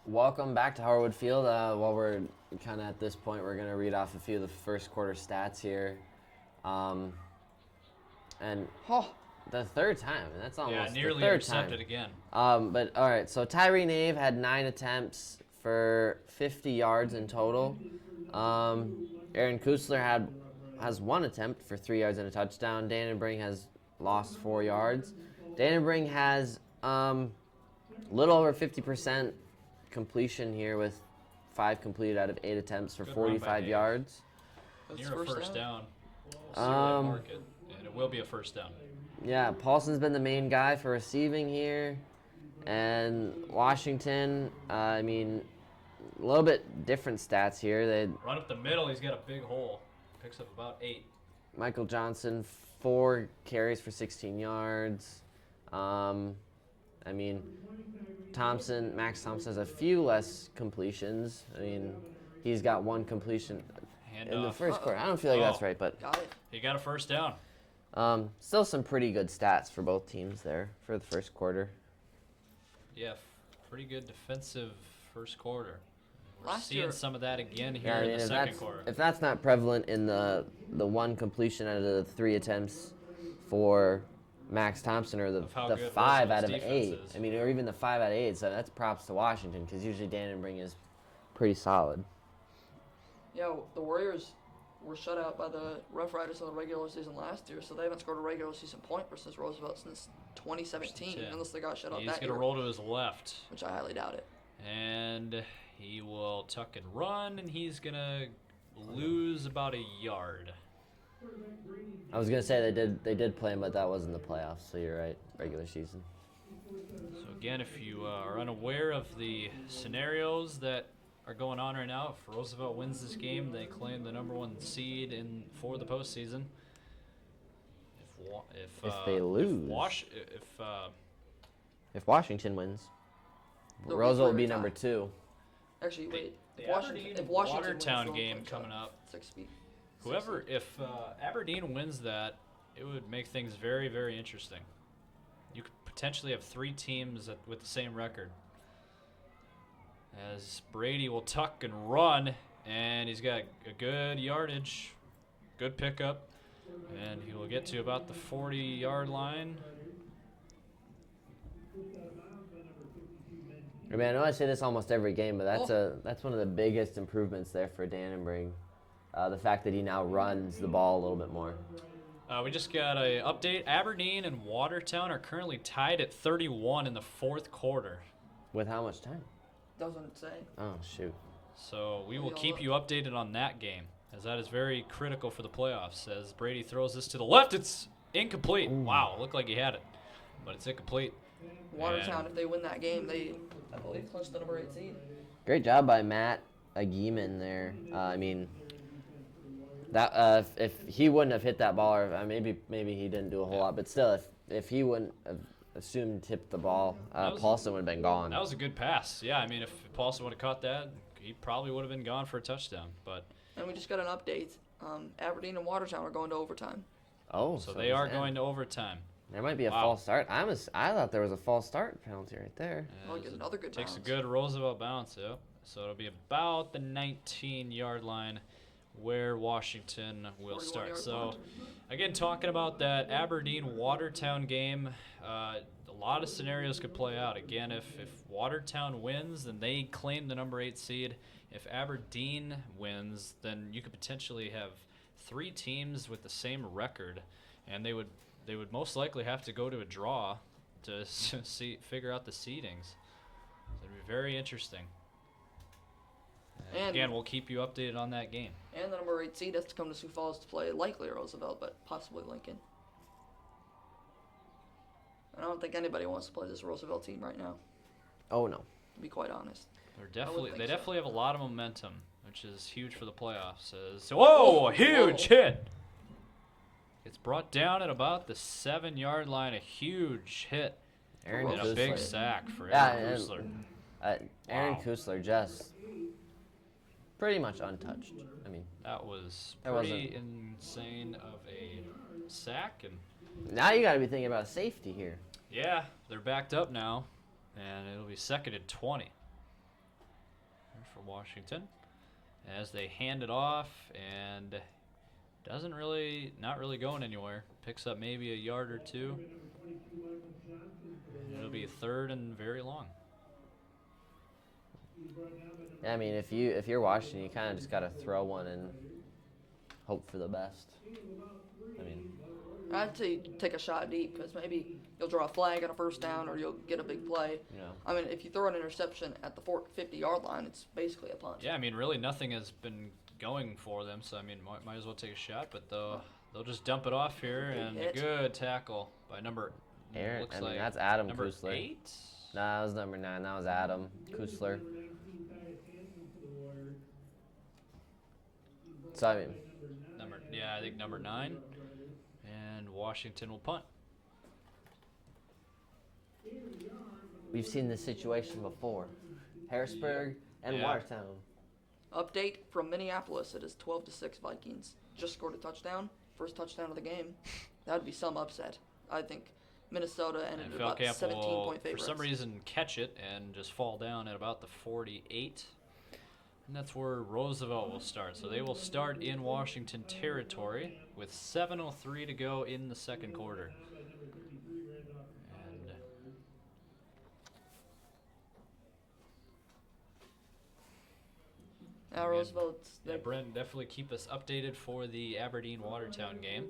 D: Welcome back to Harwood Field. While we're kind of at this point, we're going to read off a few of the first quarter stats here. And
C: Oh,
D: the third time, and that's almost
A: Yeah, nearly
D: the third
A: intercepted
D: time.
A: again.
D: But all right, so Tyree Nave had 9 attempts for 50 yards in total. Aaron Kusler has 1 attempt for 3 yards and a touchdown. Dannenbring has lost 4 yards. Dannenbring has a little over 50% completion here with 5 completed out of 8 attempts for
A: Good run by
D: 45
A: Hayes.
D: yards.
C: That's
A: Near a first down. We'll see where they mark it. And it will be a first down.
D: Yeah, Paulson's been the main guy for receiving here. And Washington, I mean, a little bit different stats here.
A: Run up the middle, he's got a big hole. Picks up about 8.
D: Michael Johnson, 4 carries for 16 yards. I mean, Max Thompson has a few less completions. I mean, he's got 1 completion in the first quarter. I don't feel like that's right, but
C: Got it.
A: He got a first down.
D: still some pretty good stats for both teams there for the first quarter.
A: Yeah, pretty good defensive first quarter. We're
C: Last
A: seeing
C: year-
A: some of that again here
D: Yeah, I
A: in
D: mean,
A: the
D: if
A: second
D: that's,
A: quarter.
D: if that's not prevalent in the 1 completion out of the 3 attempts for Max Thompson, or the
A: Of how
D: the
A: good
D: 5 out
A: Roosevelt's
D: of 8,
A: defense is.
D: I mean, or even the 5 out of 8, so that's props to Washington, because usually Dannenberg is pretty solid.
C: Yeah, the Warriors were shut out by the Rough Riders in the regular season last year, so they haven't scored a regular season point versus Roosevelt since 2017,
A: 10.
C: unless they got shut out
A: He's
C: that
A: going to
C: year,
A: roll to his left.
C: which I highly doubt it.
A: And he will tuck and run, and he's going to lose about a yard.
D: I was gonna say they did play him, but that wasn't the playoffs, so you're right, regular season.
A: So again, if you are unaware of the scenarios that are going on right now, if Roosevelt wins this game, they claim the #1 seed for the postseason.
D: If they lose. If Washington wins,
C: They'll be
D: Roosevelt will
C: clear
D: be
C: to
D: number
C: tie.
D: 2.
C: Actually, wait.
A: the
C: If Washington
A: Aberdeen
C: wins,
A: Watertown
C: they'll
A: game
C: clinch
A: coming
C: that
A: up.
C: 6 feet.
A: Whoever, if Aberdeen wins that, it would make things very, very interesting. You could potentially have 3 teams with the same record. As Brady will tuck and run, and he's got a good yardage, good pickup, and he will get to about the 40-yard line.
D: I mean, I know I say this almost every game, but that's one of the biggest improvements there for Dannenberg. The fact that he now runs the ball a little bit more.
A: We just got an update. Aberdeen and Watertown are currently tied at 31 in the 4th quarter.
D: With how much time?
C: Doesn't say.
D: Oh, shoot.
A: So we will keep you updated on that game, as that is very critical for the playoffs. As Brady throws this to the left, it's incomplete. Wow, looked like he had it, but it's incomplete.
C: Watertown,
A: And-
C: if they win that game, they, I believe, clinch the #8 seed.
D: Great job by Matt Agiman there. I mean, that if he wouldn't have hit that ball, or maybe he didn't do a whole lot, but still, if he wouldn't have assumed tipped the ball, Paulson would have been gone.
A: That was a good pass. Yeah, I mean, if Paulson would have caught that, he probably would have been gone for a touchdown. But
C: And we just got an update. Aberdeen and Watertown are going to overtime.
A: so they are going to overtime.
D: There might be a
A: Wow.
D: false start. I thought there was a false start penalty right there.
C: Well, get another good
A: Takes a
C: bounce.
A: good Roosevelt bounce, yeah. So it'll be about the 19-yard line where Washington will
C: 41
A: start.
C: yard
A: So,
C: punt.
A: again, talking about that Aberdeen-Watertown game, a lot of scenarios could play out. Again, if Watertown wins, then they claim the #8 seed. If Aberdeen wins, then you could potentially have 3 teams with the same record, and they would most likely have to go to a draw to figure out the seedings. So it'd be very interesting.
C: And-
A: again, we'll keep you updated on that game.
C: And the #8 seed has to come to Sioux Falls to play likely Roosevelt, but possibly Lincoln. I don't think anybody wants to play this Roosevelt team right now,
D: Oh no.
C: to be quite honest.
A: They
C: think
A: definitely
C: so.
A: have a lot of momentum, which is huge for the playoffs. Whoa, a huge hit! It's brought down at about the 7-yard line. A huge hit
D: Aaron
A: and a big
D: Kusler.
A: sack for
D: Yeah,
A: Aaron
D: and-
A: Kusler.
D: Aaron
A: Wow.
D: Kusler just pretty much untouched. I mean,
A: That was
D: That
A: pretty insane of a sack, and
D: now you got to be thinking about safety here.
A: yeah, they're backed up now, and it'll be 2nd and 20 for Washington as they hand it off, and not really going anywhere. Picks up maybe a yard or 2. It'll be 3rd and very long.
D: Yeah, I mean, if you're Washington, you kind of just got to throw one and hope for the best. I mean,
C: I'd say take a shot deep because maybe you'll draw a flag on a first down or you'll get a big play.
D: Yeah.
C: I mean, if you throw an interception at the 50-yard line, it's basically a punt.
A: Yeah, I mean, really nothing has been going for them, so I mean, might as well take a shot. But they'll just dump it off here, and
C: hit.
A: a good tackle by number.
D: Aaron,
A: Looks
D: I mean,
A: like
D: that's Adam
A: number
D: Kusler.
A: 8.
D: Nah, that was number 9. That was Adam Kusler. So I mean,
A: I think number 9, and Washington will punt.
D: we've seen this situation before. Harrisburg and
A: Yeah.
D: Watertown.
C: Update from Minneapolis. It is 12-6 Vikings. Just scored a touchdown. First touchdown of the game. That would be some upset. I think Minnesota ended
A: And
C: about
A: Felkamp
C: 17-point
A: will,
C: favorites.
A: for some reason, catch it and just fall down at about the 48. And that's where Roosevelt will start. So they will start in Washington territory with 7:03 to go in the second quarter. And
C: Now Roosevelt's
A: yeah, Brent, definitely keep us updated for the Aberdeen-Watertown game.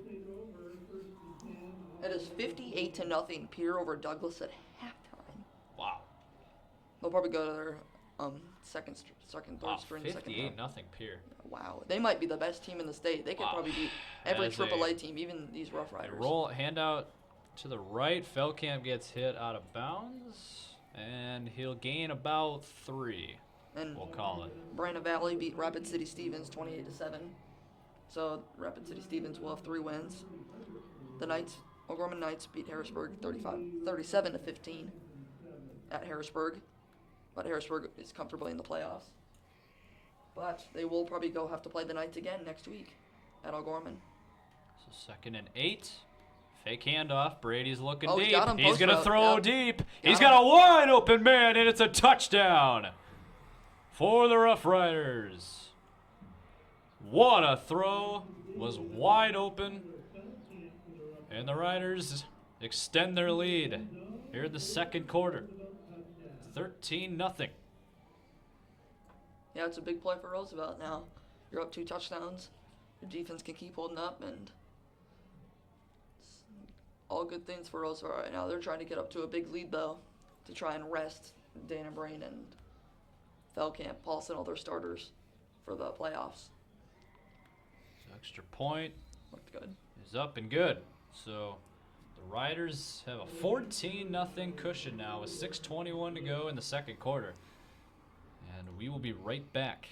C: It is 58-0 Pierre over Douglas at halftime.
A: Wow.
C: They'll probably go to their third
A: Wow,
C: string,
A: 58 nothing Pierre.
C: Wow, they might be the best team in the state. They could
A: Wow.
C: probably beat every
A: As
C: AAA team, even these Rough Riders.
A: Roll handout to the right. Felkamp gets hit out of bounds, and he'll gain about 3.
C: And
A: We'll call it.
C: Brandon Valley beat Rapid City Stevens 28-7. So Rapid City Stevens will have 3 wins. The Knights, O'Gorman Knights beat Harrisburg 37-15 at Harrisburg. But Harrisburg is comfortably in the playoffs. But they will probably have to play the Knights again next week at O'Gorman.
A: So 2nd and 8. Fake handoff. Brady's looking
C: Oh,
A: deep.
C: he got him
A: He's
C: post
A: going to
C: route,
A: throw
C: yep.
A: deep. He's got a wide open man, and it's a touchdown for the Rough Riders. What a throw. Was wide open. And the Riders extend their lead here in the second quarter. 13-0.
C: Yeah, it's a big play for Roosevelt now. You're up 2 touchdowns. Your defense can keep holding up, and it's all good things for Roosevelt right now. They're trying to get up to a big lead, though, to try and rest Dana Brain and Felkamp, Paulson, all their starters for the playoffs.
A: So extra point
C: Looked good.
A: is up and good. So the Riders have a 14-0 cushion now with 6:21 to go in the second quarter. And we will be right back.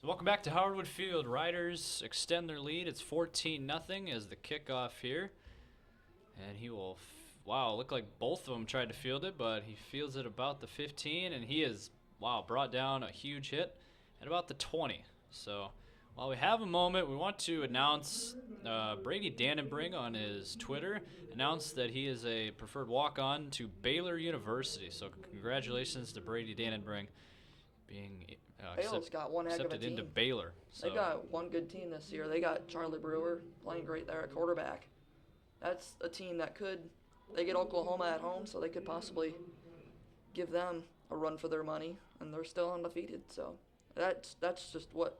A: So welcome back to Howardwood Field. Riders extend their lead. It's 14-0 as the kickoff here. And he will, wow, look like both of them tried to field it, but he fields it about the 15, and he is, wow, brought down a huge hit at about the 20. So while we have a moment, we want to announce Brady Dannenbring on his Twitter announced that he is a preferred walk-on to Baylor University. So congratulations to Brady Dannenbring being
C: Baylor's got one heck of a
A: accepted into
C: team.
A: Baylor. So.
C: They've got one good team this year. They got Charlie Brewer playing great there at quarterback. That's a team that they get Oklahoma at home, so they could possibly give them a run for their money, and they're still undefeated. So that's just what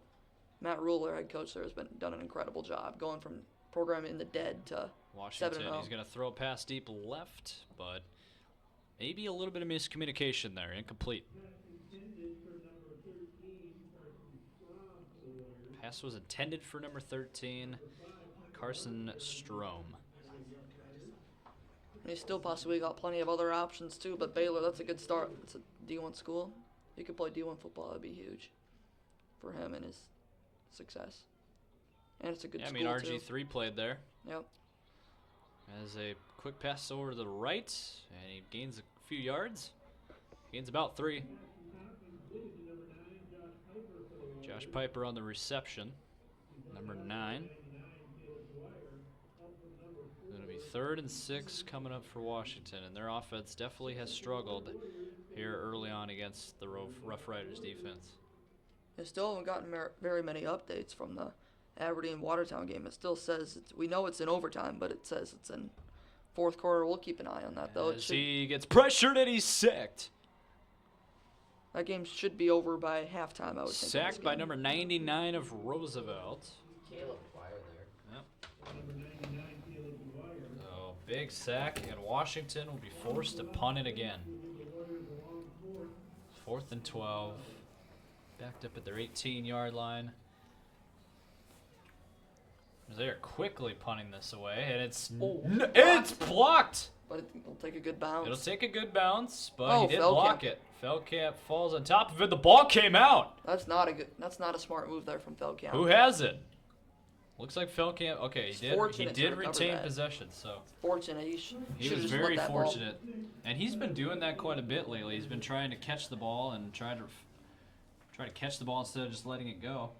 C: Matt Rule, their head coach there, has done an incredible job going from program in the dead to
A: Washington.
C: 7-0.
A: He's going to throw a pass deep left, but maybe a little bit of miscommunication there, incomplete. Pass was intended for number 13, Carson Strom.
C: He's still possibly got plenty of other options too, but Baylor, that's a good start. It's a D1 school. He could play D1 football. That'd be huge for him and his success. And it's a good school,
A: RG3 played there.
C: Yep.
A: As a quick pass over to the right, and he gains a few yards. Gains about 3. Josh Piper on the reception, number 9. It'll be 3rd and 6 coming up for Washington, and their offense definitely has struggled here early on against the Rough Riders defense.
C: They still haven't gotten very many updates from the Aberdeen-Watertown game. It still says, we know it's in overtime, but it says it's in 4th quarter. We'll keep an eye on that, though.
A: As he gets pressured and he's sacked.
C: That game should be over by halftime, I would think.
A: Sacked by number 99 of Roosevelt.
D: Caleb Dwyer there.
A: Yep. So, big sack, and Washington will be forced to punt it again. 4th and 12. Backed up at their 18-yard line. They are quickly punting this away, and it's blocked.
C: But it'll take a good bounce.
A: It'll take a good bounce, but he did
C: Feldkamp.
A: block it. Feldkamp falls on top of it. The ball came out.
C: That's not a smart move there from Feldkamp.
A: Who has it? Looks like Feldkamp. Okay, he
C: fortunate to
A: did
C: recover
A: retain
C: that.
A: possession, so
C: Fortunate.
A: he was very fortunate, and he's been doing that quite a bit lately. He's been trying to catch the ball and try to catch the ball instead of just letting it go.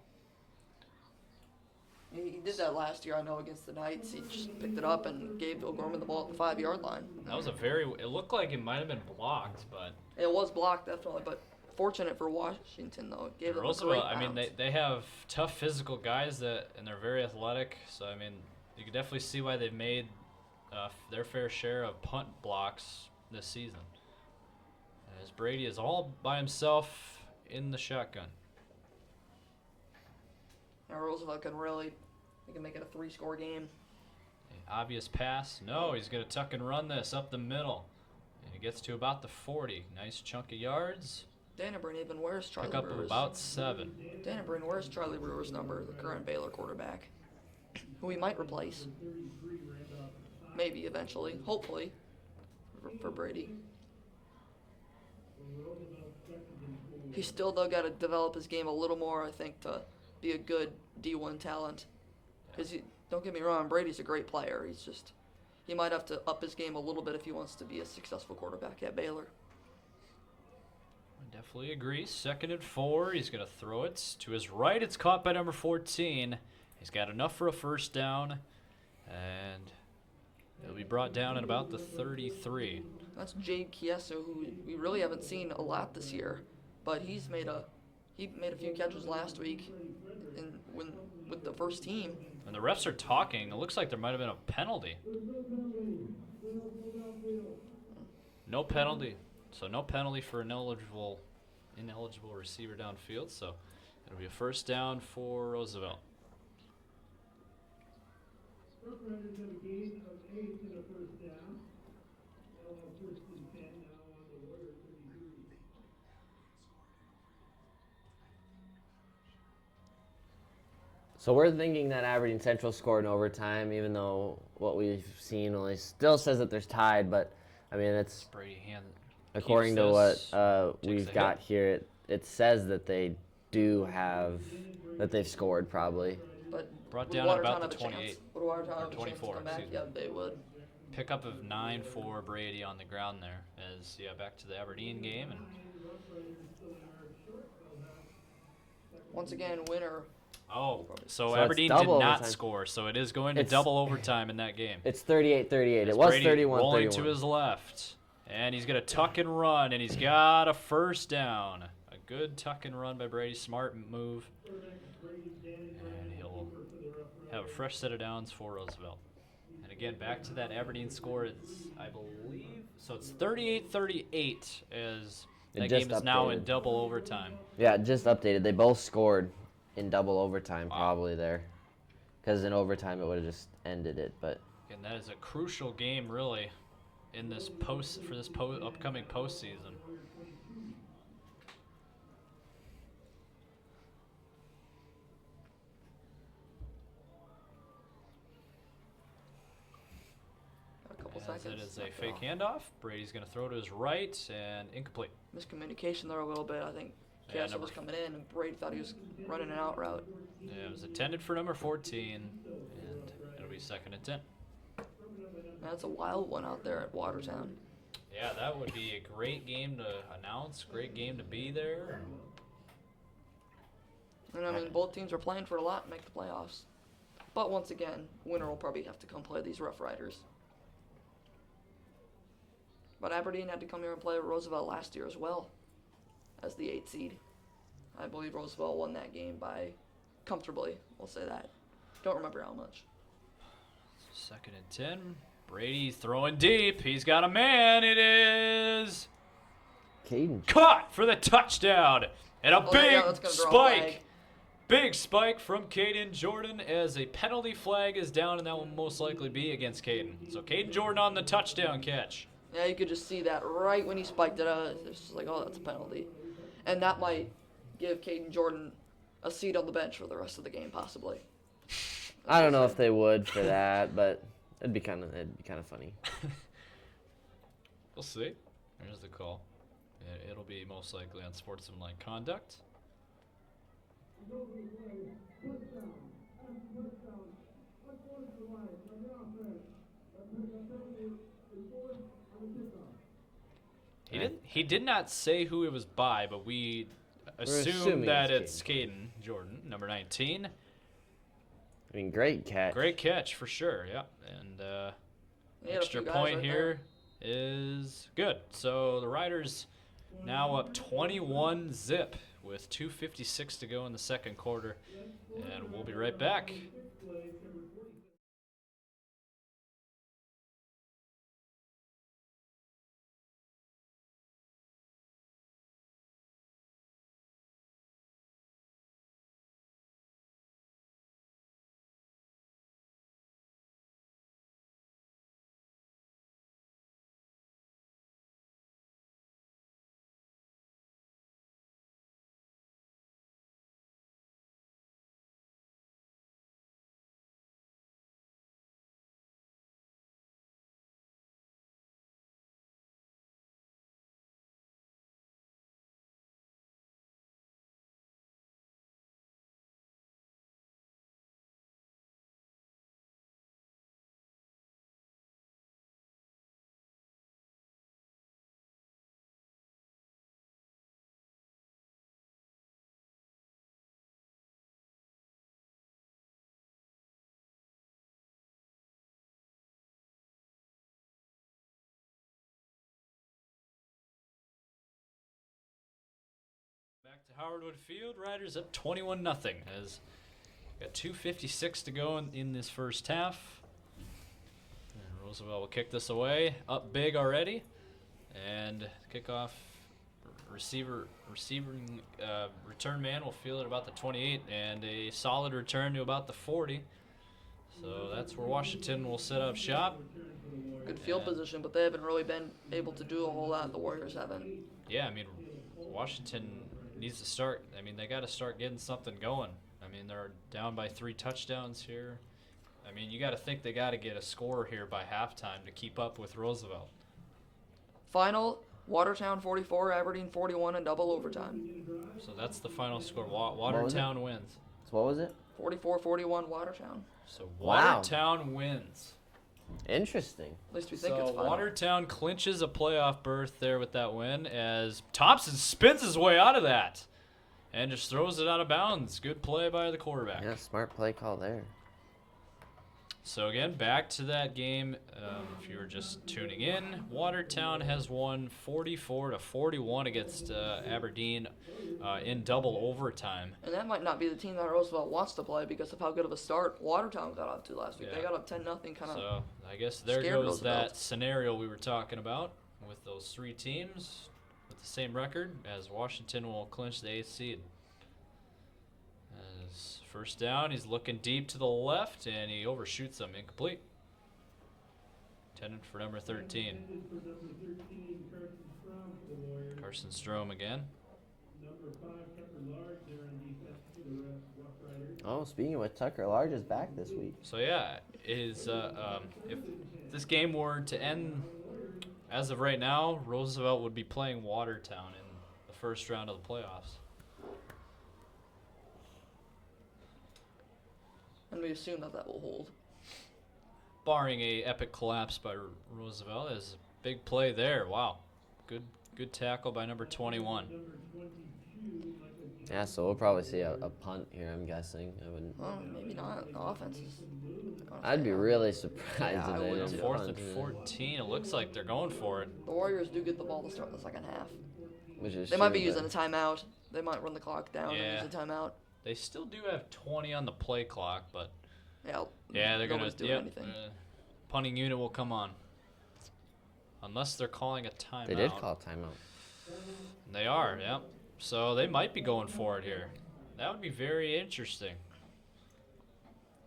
C: He did that last year, I know, against the Knights. He just picked it up and gave O'Gorman the ball at the 5-yard line.
A: That was it looked like it might have been blocked, but
C: It was blocked, definitely, but fortunate for Washington, though. It gave them a great bounce.
A: They have tough physical guys and they're very athletic, so, you can definitely see why they've made their fair share of punt blocks this season. As Brady is all by himself in the shotgun.
C: Now Roosevelt can make it a 3-score game.
A: Obvious pass. No, he's going to tuck and run this up the middle. And he gets to about the 40. Nice chunk of yards.
C: Dannebrink even wears Charlie
A: Pick up
C: Brewer's.
A: about 7.
C: Dannebrink wears Charlie Brewer's number, the current Baylor quarterback, who he might replace. Maybe eventually, hopefully, for Brady. He's still, though, got to develop his game a little more, I think, to be a good D1 talent. Because don't get me wrong, Brady's a great player. He might have to up his game a little bit if he wants to be a successful quarterback at Baylor.
A: I definitely agree. 2nd and 4. He's going to throw it to his right. It's caught by number 14. He's got enough for a first down, and it'll be brought down at about the 33.
C: That's Jade Chiesa, who we really haven't seen a lot this year, but he made a few catches last week with the first team.
A: And the refs are talking. It looks like there might have been a penalty. No penalty. So no penalty for ineligible receiver downfield. So it'll be a first down for Roosevelt.
B: Rough Riders have a gain of 8 and a first down. They'll have 1st and 10 now on the Warrior 33.
D: So we're thinking that Aberdeen Central scored in overtime, even though what we've seen only still says that there's tied. But it's
A: Brady hand.
D: according to what we've got here. It says that they've scored probably.
C: But
A: Brought
C: would
A: down at
C: Watertown
A: about the
C: have a
A: 28.
C: chance? Would Watertown have a chance to
A: 24,
C: come back?
A: excuse me.
C: Yeah, they would.
A: Pickup of 9 for Brady on the ground there. Back to the Aberdeen game. And
C: Once again, winner.
A: so
D: So
A: Aberdeen
D: it's
A: did
D: double
A: not
D: overtime.
A: score, so it is going to
D: It's-
A: double overtime in that game.
D: It's 38-38. It
A: As
D: was
A: Brady
D: 31-31.
A: rolling to his left, and he's going to tuck and run, and he's got a first down. A good tuck and run by Brady, smart move, and he'll have a fresh set of downs for Roosevelt. And again, back to that Aberdeen score. I believe it's 38-38 as that
D: just
A: game is now in
D: updated.
A: double overtime.
D: Yeah, just updated. They both scored in double overtime probably there. Because in overtime it would have just ended it. But
A: And that is a crucial game, really, in this upcoming postseason. as it
C: seconds.
A: is a
C: knocked it
A: fake
C: off.
A: handoff. Brady's going to throw to his right and incomplete.
C: Miscommunication there a little bit. I think
A: Yeah,
C: Castle
A: number
C: was coming in and Brady thought he was running an out route.
A: Yeah, it was intended for number 14, and it'll be 2nd and 10.
C: That's a wild one out there at Watertown.
A: Yeah, that would be a great game to announce, great game to be there.
C: And I mean, both teams are playing for a lot to make the playoffs. But once again, winner will probably have to come play these Rough Riders. But Aberdeen had to come here and play Roosevelt last year as well as the 8th seed. I believe Roosevelt won that game by comfortably. We'll say that. Don't remember how much.
A: 2nd and 10. Brady throwing deep. He's got a man. It is
D: Caden.
A: caught for the touchdown. And a
C: Oh,
A: big
C: yeah, that's gonna draw a flag.
A: spike. Big spike from Caden Jordan as a penalty flag is down, and that will most likely be against Caden. So Caden Jordan on the touchdown catch.
C: Yeah, you could just see that right when he spiked it out. It's just like, oh, that's a penalty. And that might give Caden Jordan a seat on the bench for the rest of the game, possibly.
D: I don't know if they would for that, but it'd be kind of funny.
A: We'll see. There's the call. It'll be most likely on sportsmanlike conduct. He did not say who it was by, but we assume
D: assuming
A: that
D: it's
A: it's Caden Jordan, number 19.
D: I mean, great catch.
A: Great catch for sure, yeah. And
C: He had a
A: extra
C: few guys
A: point
C: right
A: here is good. So the Riders now up 21-zip with 2:56 to go in the 2nd quarter, and we'll be right back. Back to Howardwood Field. Riders up 21-0 as got 2:56 to go in this first half. And Roosevelt will kick this away. Up big already. And kickoff receiving return man will field at about the 28 and a solid return to about the 40. So that's where Washington will set up shop.
C: Good field position, but they haven't really been able to do a whole lot. The Warriors haven't.
A: Yeah, I mean, Washington needs to start. I mean, they got to start getting something going. I mean, they're down by 3 touchdowns here. I mean, you got to think they got to get a score here by halftime to keep up with Roosevelt.
C: Final, Watertown 44, Aberdeen 41 in double overtime.
A: So that's the final score. Watertown wins.
D: So what was it?
C: 44-41 Watertown.
A: So
D: Wow.
A: Watertown wins.
D: Interesting.
C: At least we think
A: So
C: it's final.
A: Watertown clinches a playoff berth there with that win as Thompson spins his way out of that and just throws it out of bounds. Good play by the quarterback.
D: Yeah, smart play call there.
A: So again, back to that game. If you were just tuning in, Watertown has won 44-41 against Aberdeen in double overtime.
C: And that might not be the team that Roosevelt wants to play because of how good of a start Watertown got off to last week.
A: Yeah.
C: They got up 10-0 kind of.
A: So I guess there
C: scared
A: goes
C: Roosevelt.
A: that scenario we were talking about with those 3 teams with the same record as Washington will clinch the 8th seed. As first down, he's looking deep to the left and he overshoots them, incomplete. Intended for number 13. Carson Strom again.
B: Number 5, Tucker Large there on defense for the Rough Riders.
D: Oh, Oh, speaking of which, Tucker Large is back this week.
A: So yeah, if this game were to end as of right now, Roosevelt would be playing Watertown in the first round of the playoffs.
C: And we assume that will hold.
A: Barring a epic collapse by Roosevelt, is a big play there. Wow, good tackle by number 21.
D: Yeah, so we'll probably see a punt here, I'm guessing. I wouldn't.
C: Well, maybe not. The offense is.
D: I'd be really surprised
C: Yeah,
D: if
C: I
D: they
C: would
D: didn't
C: too.
A: Fourth
D: punt
A: and
D: here,
A: 14. It looks like they're going for it.
C: The Warriors do get the ball to start the second half.
D: which is
C: They might
D: true,
C: be using
D: but-
C: a timeout. They might run the clock down
A: Yeah.
C: and use a timeout.
A: They still do have 20 on the play clock, but
C: Yeah.
A: yeah, they're gonna
C: nobody's doing
A: yep,
C: anything.
A: punting unit will come on, unless they're calling a timeout.
D: They did call timeout.
A: They are, yep. So they might be going for it here. That would be very interesting.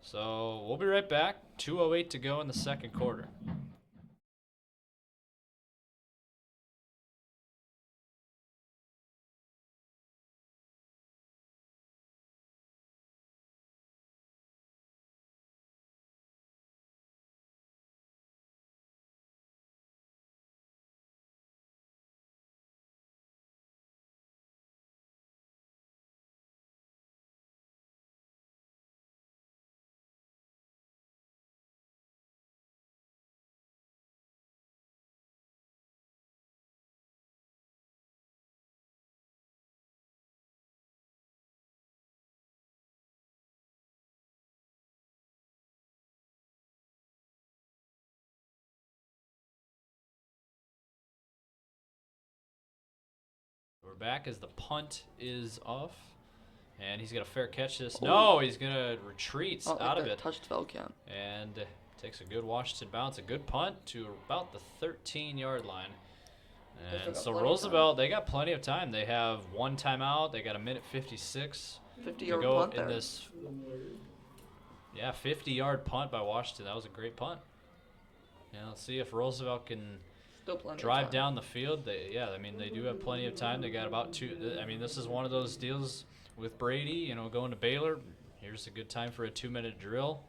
A: So we'll be right back. 2:08 to go in the second quarter. We're back as the punt is off. And he's going to fair catch this. No, he's going to retreat
C: Oh,
A: out of it.
C: Touched fell count.
A: And takes a good Washington bounce. A good punt to about the 13-yard line.
C: They still
A: And
C: got
A: so
C: plenty of
A: Roosevelt, they got plenty of time. They have one timeout. They got a minute 56 to
C: 50-yard
A: go
C: punt
A: in
C: there.
A: this. Yeah, 50-yard punt by Washington. That was a great punt. Yeah, let's see if Roosevelt can
C: Still plenty of
A: drive
C: time.
A: down the field. They do have plenty of time. They got about two. I mean, this is one of those deals with Brady, going to Baylor. Here's a good time for a 2-minute drill.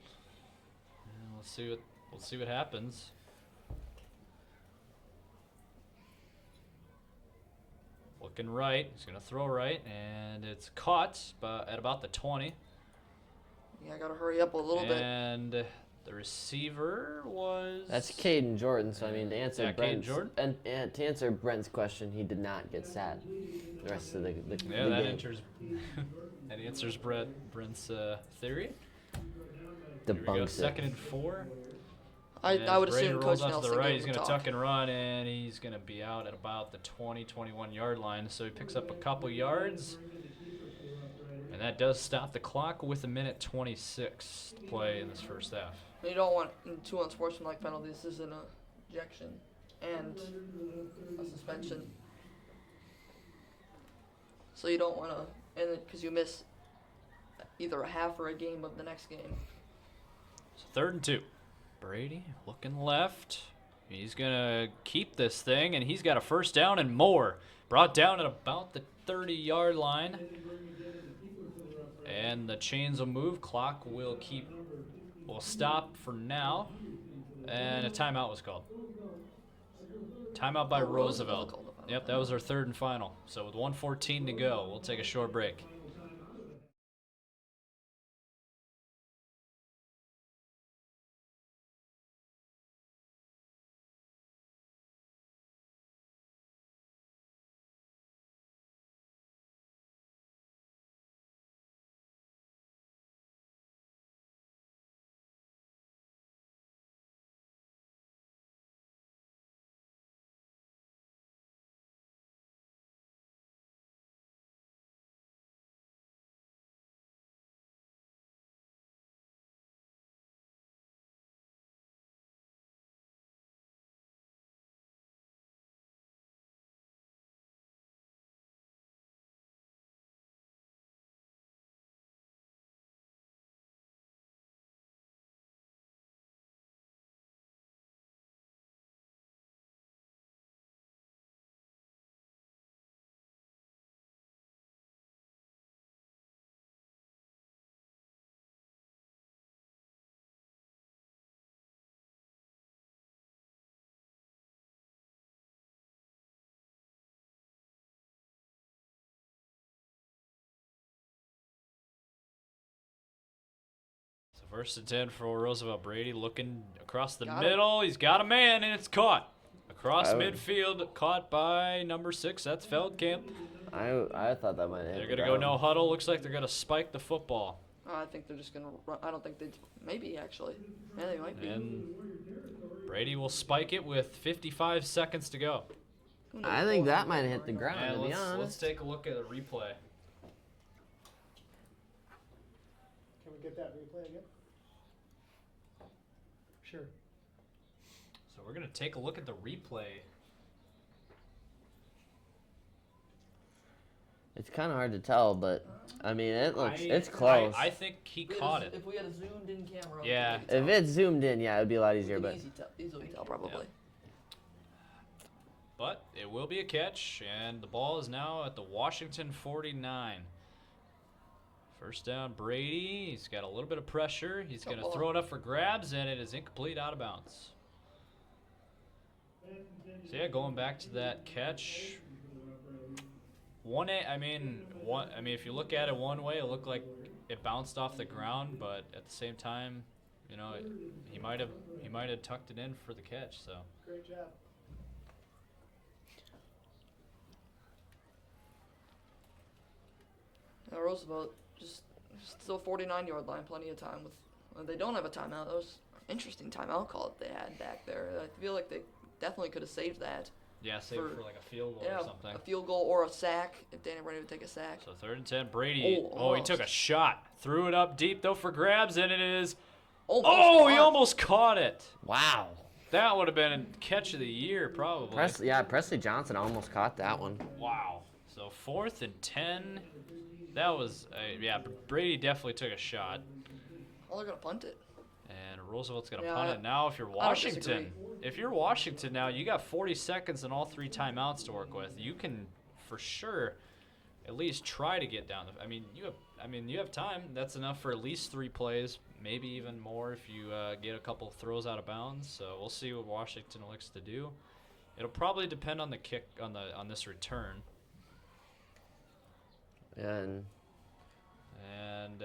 A: And we'll see what happens. Looking right. He's going to throw right, and it's caught at about the 20.
C: Yeah, I gotta hurry up a little bit.
A: And the receiver was.
D: That's Caden Jordan. So I mean, to answer
A: Yeah, Caden
D: Brent's
A: Jordan.
D: and to answer Brent's question, he did not get sacked. The rest of the
A: Yeah,
D: the
A: that
D: game.
A: answers Brent's theory. Here we go,
D: Debunks it.
A: 2nd and 4.
C: I would
A: Brady
C: assume
A: rolls
C: Coach
A: out to
C: Nelson
A: the right.
C: gave
A: He's
C: him
A: going
C: a
A: to
C: talk.
A: tuck and run, and he's going to be out at about the 21 yard line. So he picks up a couple yards, and that does stop the clock with a minute 26 to play in this first half.
C: You don't want two unsportsmanlike penalties. This is an ejection and a suspension. So you don't want to, and because you miss either a half or a game of the next game.
A: So 3rd and 2. Brady looking left. He's going to keep this thing, and he's got a first down and more. Brought down at about the 30-yard line. And the chains will move. Clock will stop for now. And a timeout was called. Timeout by
C: Oh, Roosevelt
A: Roosevelt.
C: called a final
A: Yep, that was our 3rd and final. So with 1:14 to go, we'll take a short break. First and 10 for Roosevelt. Brady looking across the
C: Got him.
A: middle. He's got a man, and it's caught. Across
D: Oh.
A: midfield, caught by number 6. That's Feldkamp.
D: I thought that might hit.
A: They're
D: the
A: going to go
D: ground.
A: no huddle. Looks like they're going to spike the football.
C: I think they're just gonna run. I don't think they. Maybe actually. Yeah, they might be.
A: And Brady will spike it with 55 seconds to go.
C: Who knows?
D: I think that might have hit the ground.
A: And
D: To be
A: let's
D: honest.
A: take a look at a replay.
G: Can we get that replay again? Sure.
A: So we're going to take a look at the replay.
D: It's kind of hard to tell, but I mean, it's
A: I-
D: close.
A: I think he
C: If we had
A: caught
C: a-
A: it.
C: If we had a zoomed in camera.
A: Yeah.
D: If it's zoomed in, yeah, it'd be a lot easier. But
C: easily tell probably.
A: But it will be a catch, and the ball is now at the Washington 49. First down, Brady. He's got a little bit of pressure. He's going to
C: ball.
A: throw it up for grabs, and it is incomplete, out of bounds. So yeah, going back to that catch. If you look at it one way, it looked like it bounced off the ground, but at the same time, he might have tucked it in for the catch. So.
G: Great job.
C: Now Roosevelt just still 49-yard line, plenty of time with. They don't have a timeout. That was an interesting timeout call that they had back there. I feel like they definitely could have saved that.
A: Yeah, save it for like a field goal
C: Yeah,
A: or something.
C: a field goal or a sack if Danny Brady would take a sack.
A: So 3rd and 10, Brady.
C: Oh,
A: He took a shot. Threw it up deep, though, for grabs, and it is...
C: Almost
A: he
C: caught.
A: almost caught it.
D: wow.
A: That would have been a catch of the year, probably.
D: Presley Johnson almost caught that one.
A: Wow. So 4th and 10. That was... Brady definitely took a shot.
C: Oh, they're gonna punt it.
A: And Roosevelt's going to
C: Yeah,
A: punt it. Now, if you're
C: I don't disagree.
A: Washington now, you got 40 seconds and all 3 timeouts to work with. You can, for sure, at least try to get down. You have time. That's enough for at least 3 plays, maybe even more if you get a couple throws out of bounds. So we'll see what Washington looks to do. It'll probably depend on the kick on this return.
D: Yeah,
A: And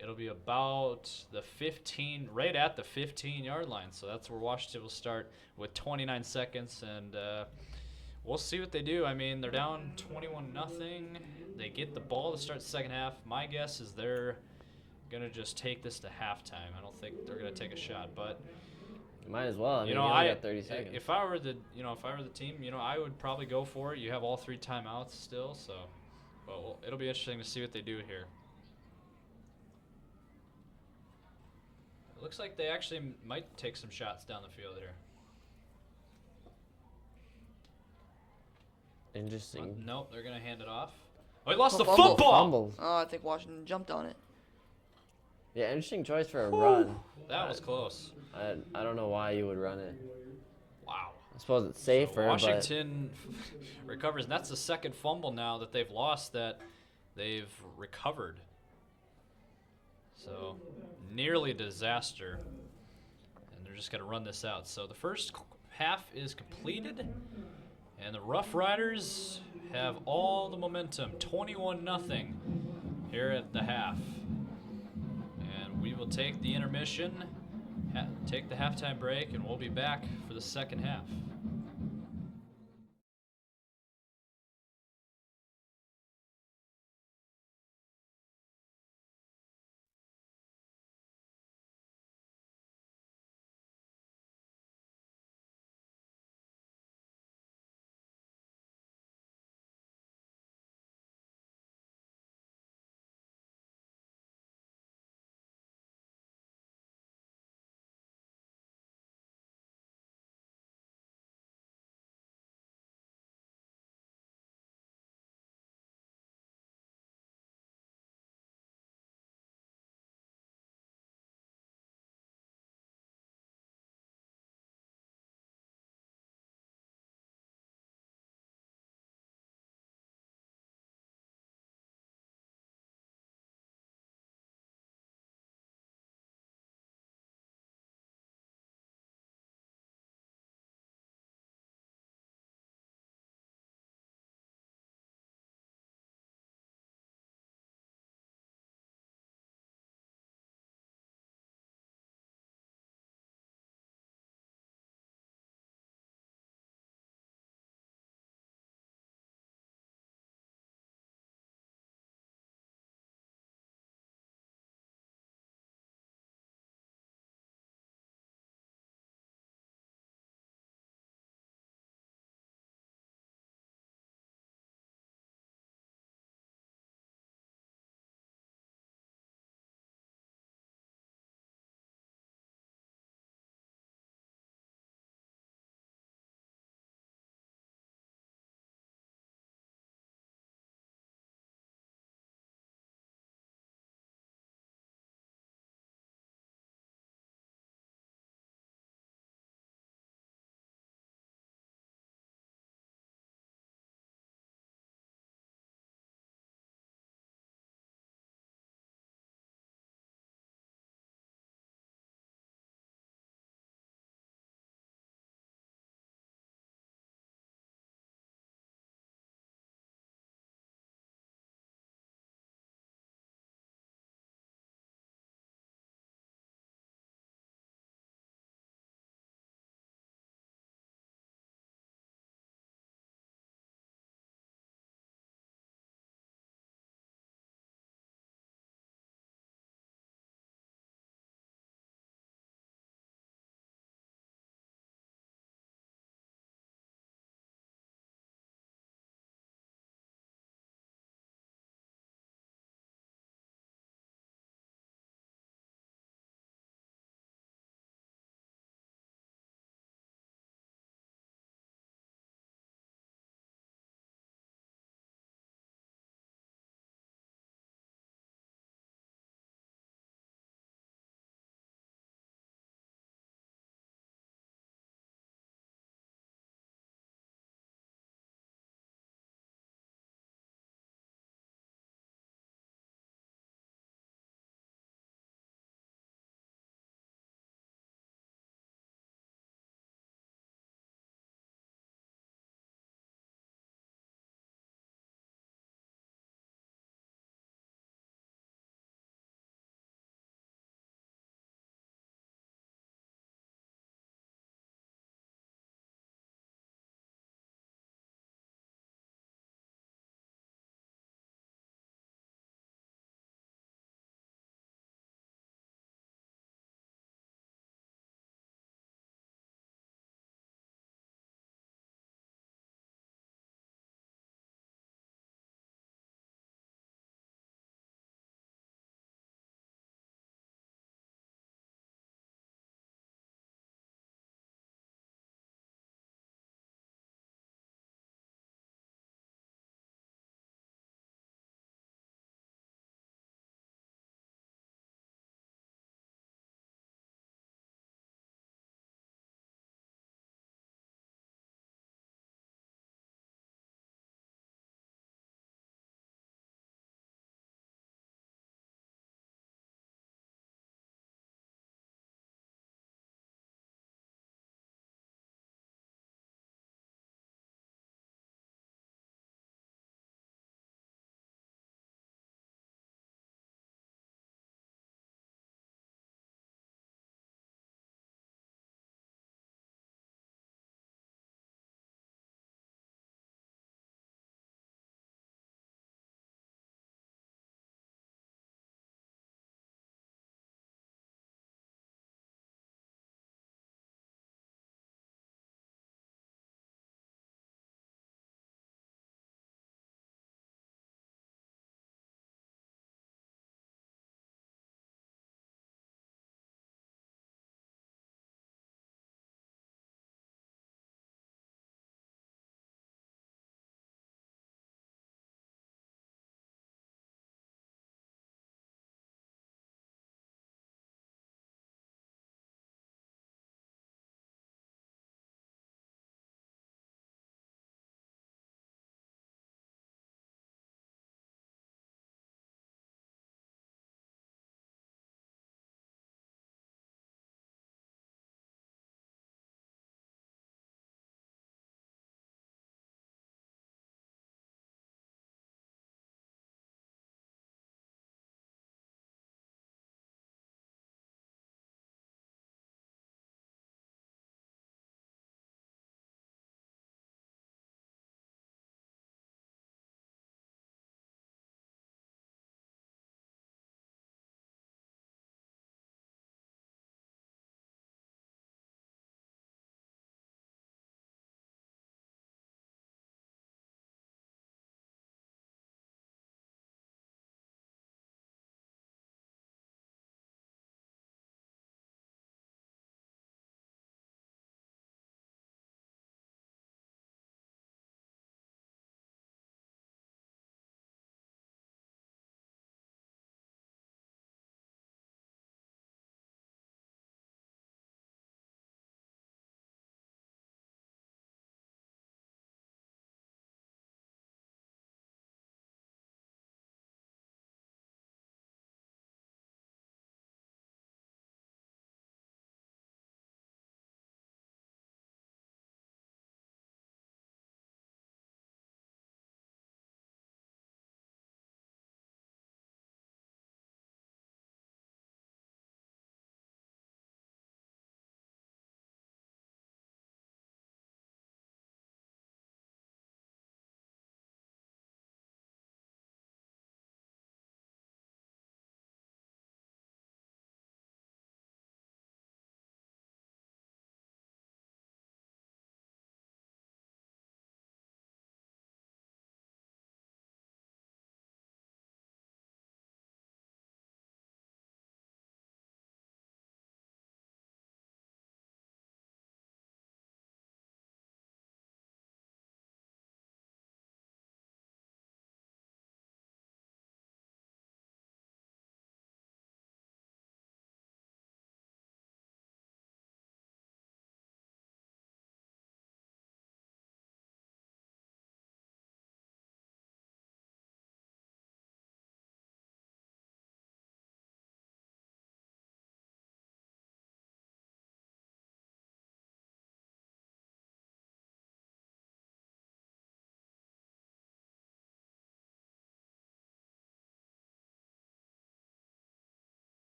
A: it'll be about the 15, right at the 15-yard line. So that's where Washington will start with 29 seconds, and we'll see what they do. I mean, they're down 21-0. They get the ball to start the second half. My guess is they're gonna just take this to halftime. I don't think they're gonna take a shot, but
D: might as well. I mean, you only got 30 seconds.
A: if I were the team, I would probably go for it. You have all 3 timeouts still, so but it'll be interesting to see what they do here. It looks like they actually might take some shots down the field here.
D: Interesting.
A: Nope, they're gonna hand it off. Oh, he lost the
C: Fumble.
A: football.
D: Fumble.
C: Oh, I think Washington jumped on it.
D: Yeah, interesting choice for a run.
A: That was close.
D: I don't know why you would run it.
A: Wow.
D: I suppose it's safer,
A: Washington recovers, and that's the second fumble now that they've lost that they've recovered. So nearly a disaster, and they're just going to run this out. So the first half is completed, and the Rough Riders have all the momentum, 21-0 here at the half. And we will take the intermission, take the halftime break, and we'll be back for the second half.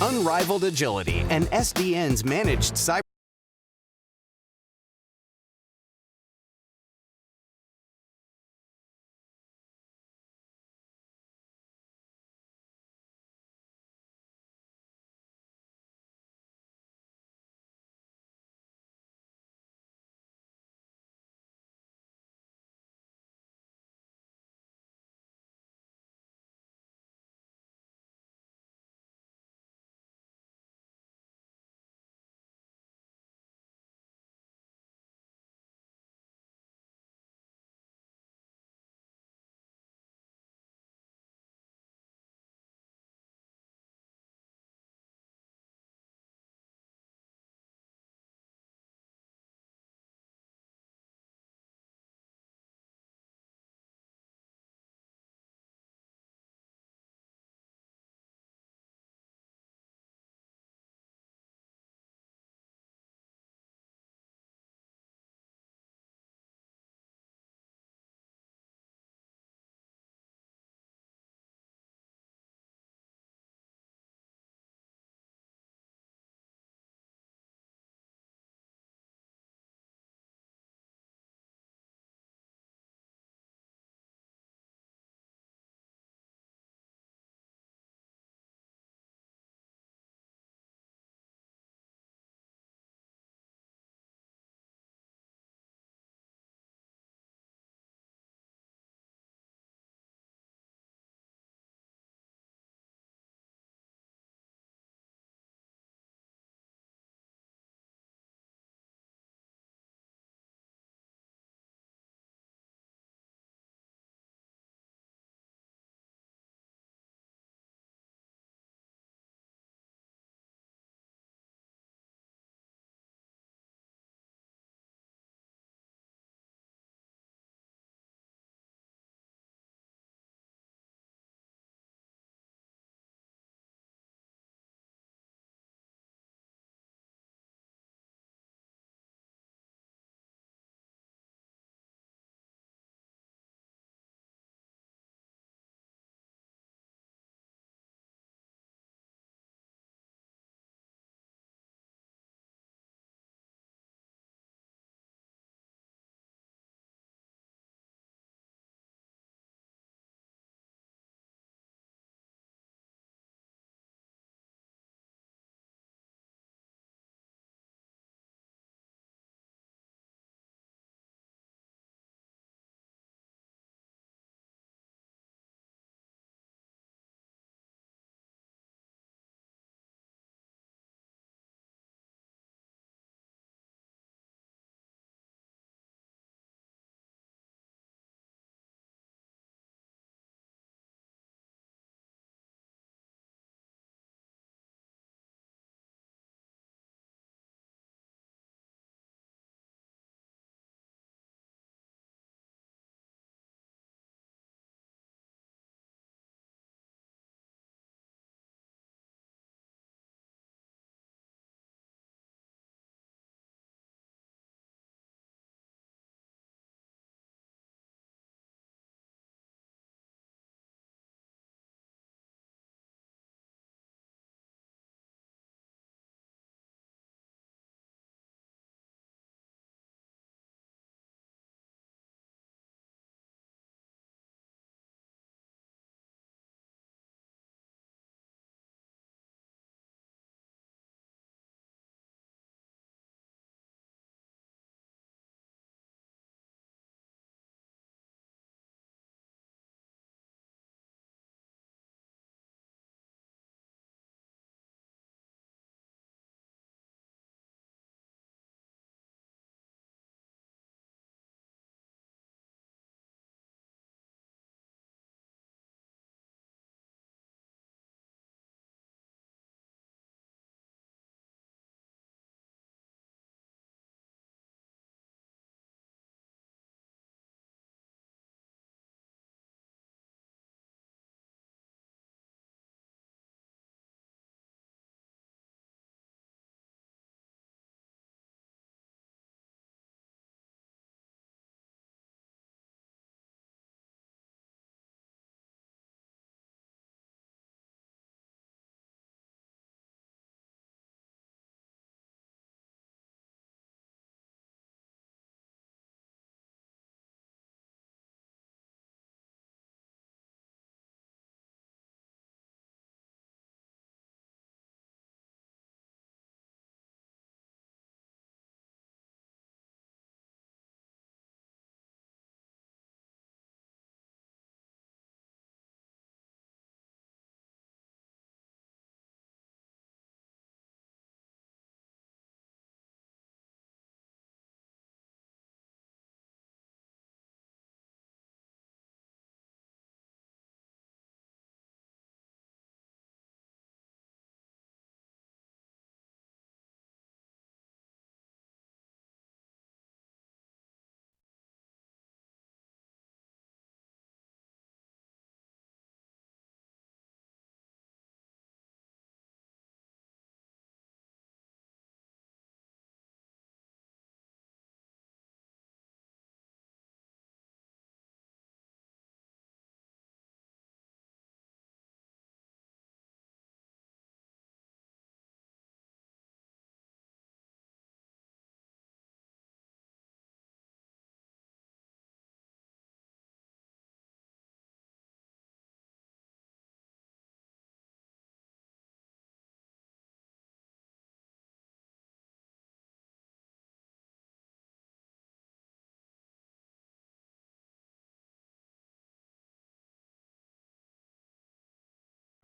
E: unrivaled agility, and SDN's managed cyber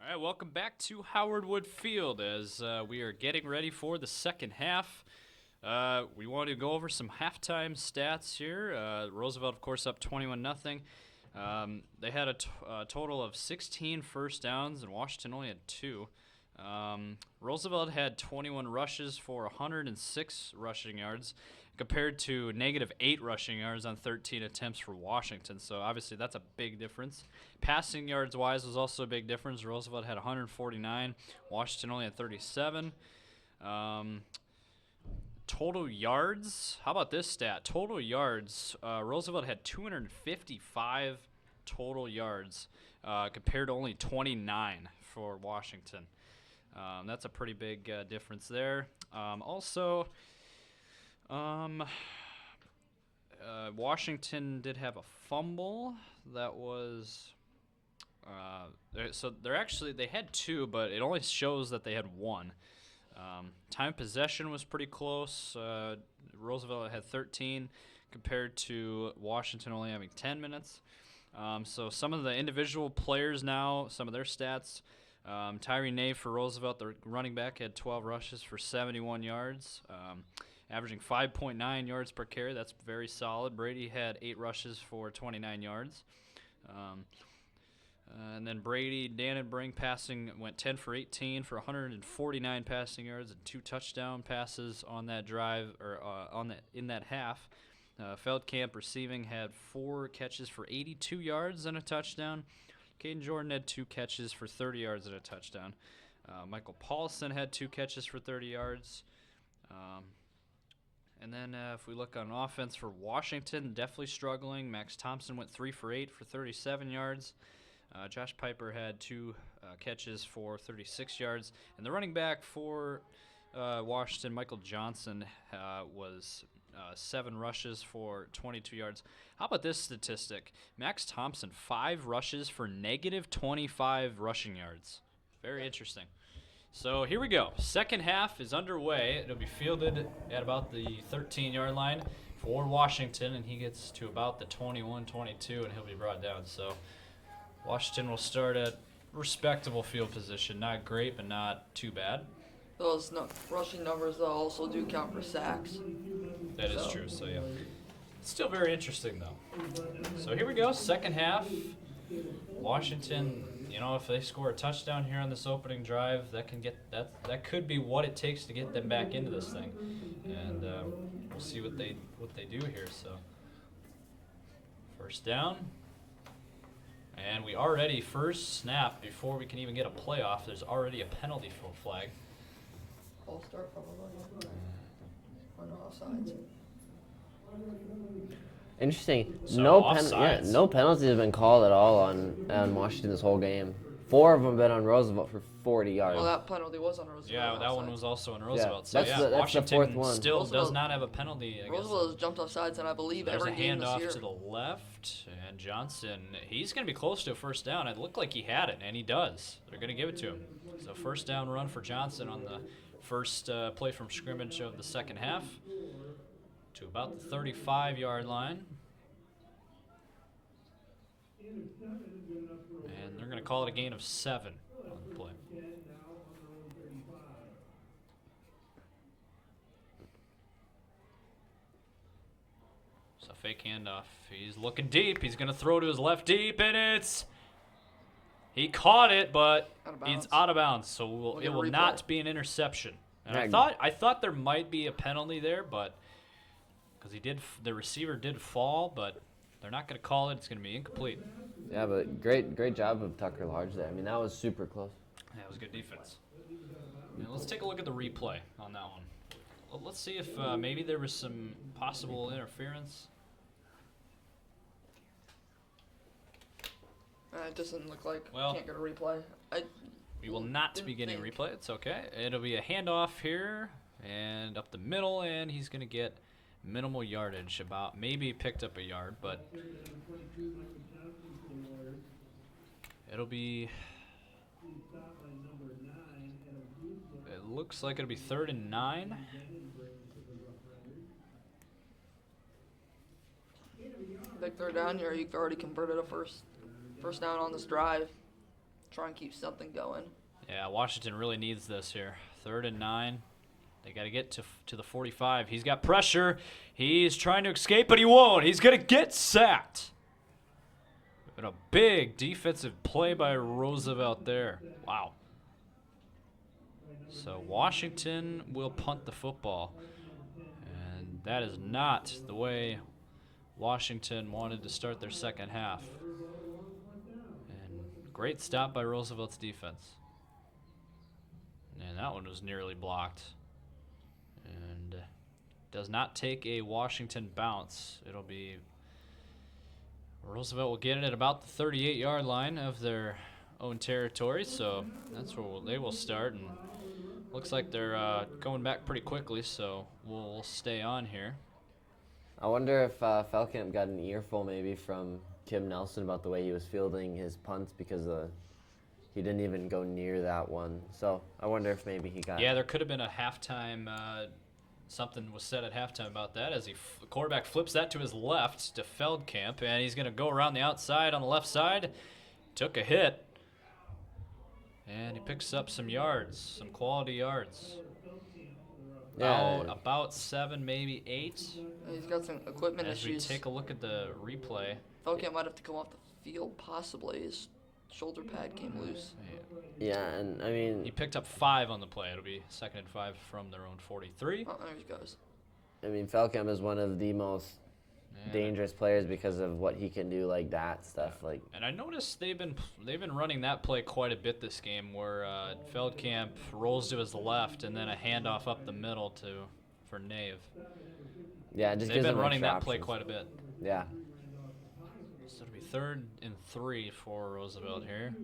A: All right, welcome back to Howard Wood Field as we are getting ready for the second half. We want to go over some halftime stats here. Roosevelt, of course, up 21-0. They had a total of 16 first downs, and Washington only had 2. Roosevelt had 21 rushes for 106 rushing yards, compared to -8 rushing yards on 13 attempts for Washington. So obviously that's a big difference. Passing yards wise was also a big difference. Roosevelt had 149. Washington only had 37. Total yards. How about this stat? Total yards. Roosevelt had 255 total yards compared to only 29 for Washington. That's a pretty big difference there. Washington did have a fumble that was they had 2, but it only shows that they had 1. Time possession was pretty close. Roosevelt had 13 compared to Washington only having 10 minutes. So some of the individual players now, some of their stats. Tyree Nave for Roosevelt, the running back, had 12 rushes for 71 yards. Averaging 5.9 yards per carry. That's very solid. Brady had 8 rushes for 29 yards. And then Brady, Dannenbrink passing went 10 for 18 for 149 passing yards and 2 touchdown passes on that drive, or in that half. Feldkamp receiving had 4 catches for 82 yards and a touchdown. Caden Jordan had 2 catches for 30 yards and a touchdown. Michael Paulson had 2 catches for 30 yards. And then if we look on offense for Washington, definitely struggling. Max Thompson went 3 for 8 for 37 yards. Josh Piper had 2 catches for 36 yards. And the running back for Washington, Michael Johnson, was 7 rushes for 22 yards. How about this statistic? Max Thompson, 5 rushes for -25 rushing yards. Very interesting. So here we go. Second half is underway. It'll be fielded at about the 13-yard line for Washington, and he gets to about the 21-22, and he'll be brought down. So Washington will start at respectable field position. Not great, but not too bad.
C: Those rushing numbers though also do count for sacks.
A: That is true, so yeah. Still very interesting, though. So here we go, second half. Washington, if they score a touchdown here on this opening drive, that could be what it takes to get them back into this thing. And we'll see what they do here. So first down. And we already, first snap, before we can even get a playoff, there's already a penalty flag.
C: All start probably. Or no offsides.
D: Interesting.
A: So
D: No penalties have been called at all on Washington this whole game. 4 of them have been on Roosevelt for 40 yards.
C: Well, that penalty was on Roosevelt.
A: Yeah, that one was also on Roosevelt.
D: Yeah, that's the
A: Washington
D: 4th one.
A: still
C: Roosevelt
A: does not have a penalty. I
C: Roosevelt has jumped off sides, and I believe
A: There's
C: every
A: a
C: game this year.
A: handoff to the left, and Johnson, he's going to be close to a first down. It looked like he had it, and he does. They're going to give it to him. So first down run for Johnson on the first play from scrimmage of the second half to about the 35-yard line. And they're going to call it a gain of 7 on the play. So fake handoff. He's looking deep. He's going to throw to his left deep, and he caught it, but it's out of bounds. So it will not be an interception. And I thought there might be a penalty there, but because the receiver did fall, but they're not going to call it. It's going to be incomplete.
D: Yeah, but great job of Tucker Large there. I mean, that was super close.
A: Yeah, it was good defense. Now, let's take a look at the replay on that one. Let's see if maybe there was some possible interference.
C: It doesn't look like
A: Well,
C: can't get a replay.
A: We will not be getting a replay. It's okay. It'll be a handoff here and up the middle, and he's going to get minimal yardage. About maybe picked up a yard, but it'll be. It looks like it'll be 3rd and 9.
C: Big third down here. You've already converted a first down on this drive. try and keep something going.
A: Yeah, Washington really needs this here. 3rd and 9. They got to get to the 45. He's got pressure. He's trying to escape, but he won't. He's going to get sacked. And a big defensive play by Roosevelt there. Wow. So Washington will punt the football. And that is not the way Washington wanted to start their second half. And great stop by Roosevelt's defense. And that one was nearly blocked. And does not take a Washington bounce. It'll be Roosevelt will get it at about the 38-yard line of their own territory, so that's where they will start. And looks like they're going back pretty quickly, so we'll stay on here.
D: I wonder if Feldkamp got an earful maybe from Kim Nelson about the way he was fielding his punts, because he didn't even go near that one. So I wonder if maybe he got.
A: Yeah, there could have been a halftime. Something was said at halftime about that, as the quarterback flips that to his left to Feldkamp, and he's going to go around the outside on the left side. Took a hit, and he picks up some yards, some quality yards.
D: Yeah.
A: About 7, maybe 8.
C: He's got some equipment
A: As
C: issues.
A: we take a look at the replay.
C: Feldkamp might have to come off the field, possibly. His shoulder pad came loose.
D: Yeah, and I mean,
A: He picked up 5 on the play. It'll be 2nd and 5 from their own 43.
C: Oh, there he goes.
D: Feldkamp is one of the most dangerous players because of what he can do, like that stuff. Like,
A: and I noticed they've been running that play quite a bit this game, where Feldkamp rolls to his left and then a handoff up the middle for Nave.
D: yeah, it just
A: They've
D: gives
A: been
D: him
A: running
D: extra
A: that play
D: options.
A: quite a bit.
D: Yeah.
A: So it'll be 3rd and 3 for Roosevelt here.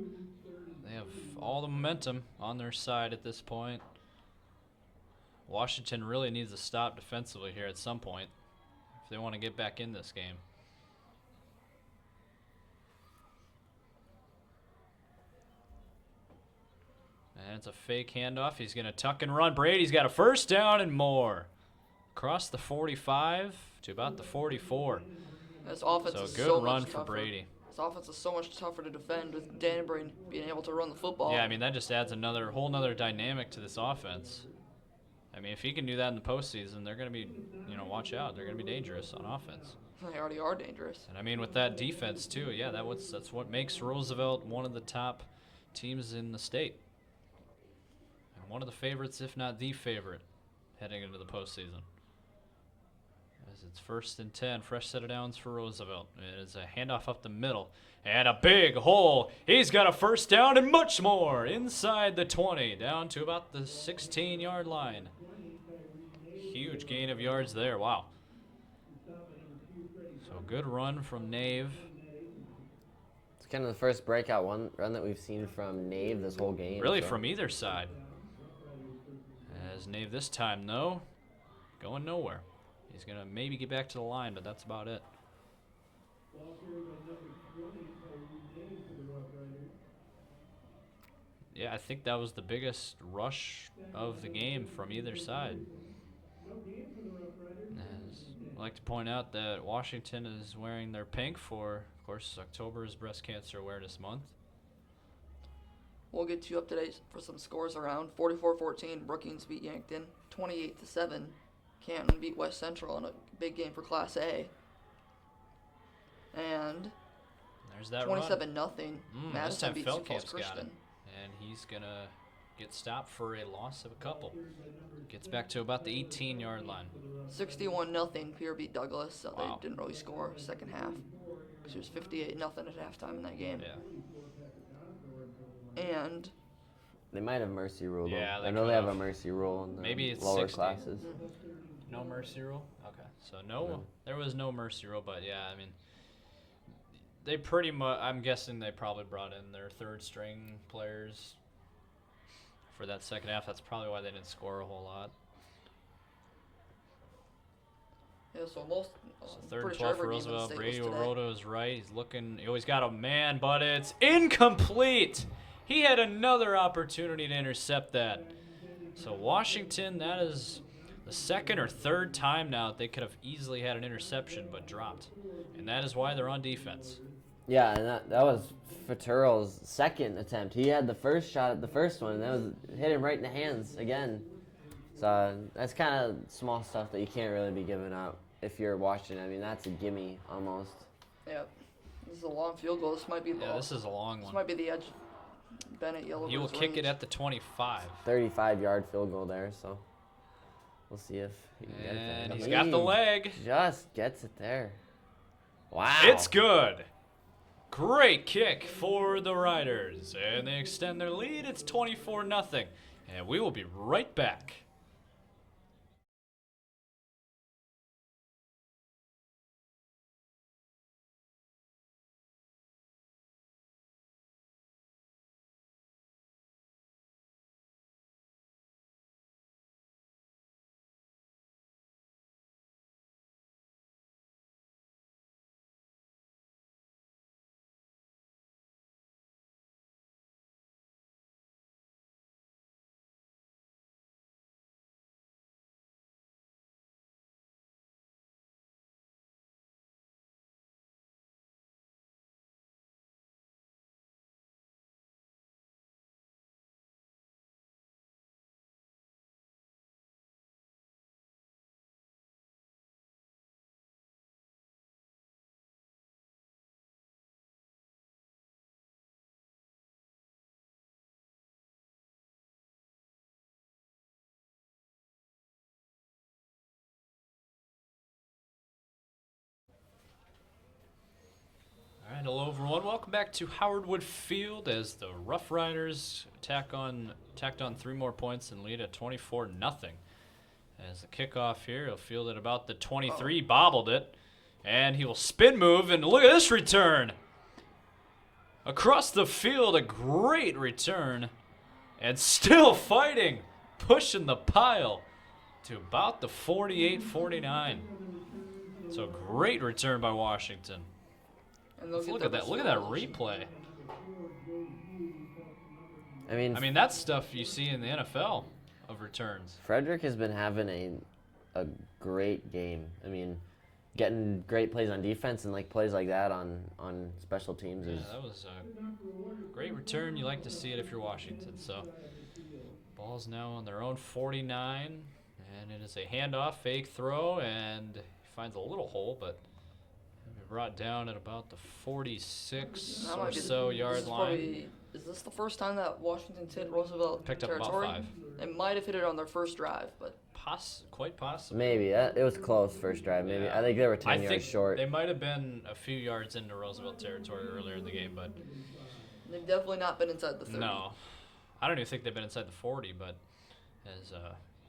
A: They have all the momentum on their side at this point. Washington really needs to stop defensively here at some point if they want to get back in this game. And it's a fake handoff. He's going to tuck and run. Brady's got a first down and more. Across the 45 to about the 44.
C: This offense
A: So
C: is
A: good
C: so
A: run
C: much
A: for
C: tougher.
A: Brady.
C: This offense is so much tougher to defend with Danbury being able to run the football.
A: Yeah, I mean, that just adds whole nother dynamic to this offense. I mean, if he can do that in the postseason, they're going to be, watch out. They're going to be dangerous on offense.
C: They already are dangerous.
A: And I mean, with that defense too, yeah, that's what makes Roosevelt one of the top teams in the state. And one of the favorites, if not the favorite, heading into the postseason. As it's 1st and 10, fresh set of downs for Roosevelt. It is a handoff up the middle. And a big hole. He's got a first down and much more inside the 20, down to about the 16-yard line. Huge gain of yards there. Wow. So good run from Nave.
D: It's kind of the first breakout run that we've seen from Nave this whole game.
A: Really
D: so.
A: from either side. As Nave this time, though, going nowhere. He's going to maybe get back to the line, but that's about it. Yeah, I think that was the biggest rush of the game from either side. As I'd like to point out that Washington is wearing their pink for, of course, October is Breast Cancer Awareness Month.
C: We'll get you up to date for some scores around. 44-14, Brookings beat Yankton. 28-7, Canton beat West Central in a big game for Class A. And
A: There's that run.
C: 27-0,
A: This
C: Madison
A: time
C: beat Sioux Falls
A: Feldkamp's got
C: Christian.
A: it. And he's going to get stopped for a loss of a couple. Gets back to about the 18-yard line.
C: 61-0, Pierre beat Douglas, so
A: Wow.
C: they didn't really score second half. Because it was 58-0 at halftime in that game.
A: Yeah.
C: And
D: They might have mercy rule. Though.
A: Yeah, they
D: I know they have a
A: could've.
D: mercy rule in the
A: Maybe it's
D: lower
A: 60.
D: classes.
A: No mercy rule? Okay. So there was no mercy rule, but yeah, I mean, they pretty much, I'm guessing they probably brought in their third string players for that second half. That's probably why they didn't score a whole lot.
C: yeah, so most
A: So
C: I'm
A: 3rd and
C: pretty
A: 12
C: sure
A: for
C: every game in the
A: Roosevelt.
C: state
A: Brady
C: was today.
A: Oroto is right. He's looking, he always got a man, but it's incomplete. He had another opportunity to intercept that. So Washington, that is the 2nd or 3rd time now that they could have easily had an interception but dropped. And that is why they're on defense.
D: Yeah, and that was Fatura's second attempt. He had the first shot at the first one, and that was hit him right in the hands again. So that's kind of small stuff that you can't really be giving up if you're watching. I mean, that's a gimme almost.
C: Yeah. This is a long field goal. This might be the.
A: Yeah, this is a long
C: This
A: one.
C: might be the edge. Bennett Yellowbird's
A: He will kick
C: range.
A: it at the 25.
D: 35-yard field goal there, so we'll see if he can get it there.
A: And he's got the leg.
D: Just gets it there. Wow.
A: It's good. Great kick for the Riders. And they extend their lead. It's 24-0. And we will be right back. All right, hello everyone. Welcome back to Howard Wood Field as the Rough Riders tacked on 3 more points and lead at 24-0. As the kickoff here, he'll field at about the 23, bobbled it, and he will spin move, and look at this return. Across the field, a great return, and still fighting, pushing the pile to about the 48-49. So great return by Washington.
C: And they'll get
A: Look at that! Look at that replay.
D: I mean,
A: that's stuff you see in the NFL of returns.
D: Frederick has been having a great game. I mean, getting great plays on defense and plays like that on special teams is.
A: Yeah, that was a great return. You like to see it if you're Washington. So, ball's now on their own 49, and it is a handoff, fake throw, and he finds a little hole, but brought down at about the 46
C: That
A: or
C: might be
A: so
C: this
A: yard
C: is
A: line.
C: probably- Is this the first time that Washington's hit Roosevelt
A: Picked up about
C: territory?
A: 5.
C: They might have hit it on their first drive, but
A: Quite possible.
D: Maybe it was close first drive. Maybe
A: Yeah.
D: I think they were
A: I
D: 10 yards
A: think
D: short.
A: they might have been a few yards into Roosevelt territory earlier in the game, but
C: they've definitely not been inside the 30.
A: no. I don't even think they've been inside the 40, but as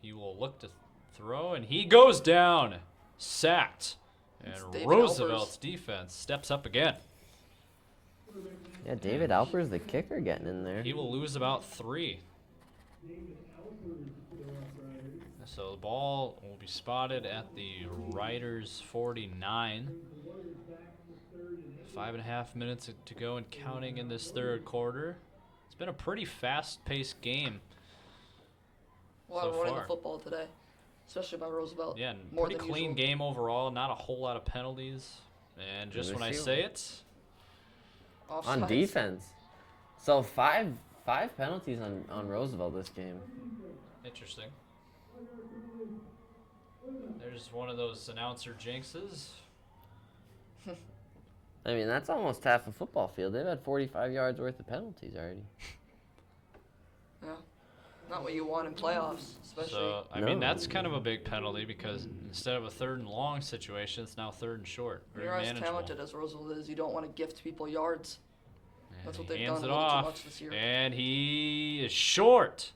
A: he will look to throw, and he goes down, sacked.
C: It's
A: And
C: David
A: Roosevelt's
C: Alpers.
A: defense steps up again.
D: Yeah, David Alpers, the kicker, getting in there.
A: He will lose about 3. So the ball will be spotted at the Riders 49. 5.5 minutes to go and counting in this third quarter. It's been a pretty fast-paced game.
C: A lot
A: so
C: of running
A: far.
C: the football today, especially by Roosevelt.
A: Yeah, and
C: more
A: pretty
C: than
A: clean
C: usual.
A: game overall. Not a whole lot of penalties. And just
D: Good
A: when I
D: field.
A: say it,
D: On
C: Offsides.
D: defense. So five penalties on Roosevelt this game.
A: interesting. There's one of those announcer jinxes.
D: I mean, that's almost half a football field. They've had 45 yards worth of penalties already.
C: Yeah, not what you want in playoffs, especially.
A: So, I mean,
D: No.
A: that's kind of a big penalty because instead of a 3rd and long situation, it's now 3rd and short.
C: When
A: Very
C: you're as
A: manageable.
C: talented as Roosevelt is, you don't want to gift people yards.
A: And
C: That's what
A: he
C: they've
A: hands
C: done
A: it
C: a little too
A: off,
C: much this year.
A: and he is short.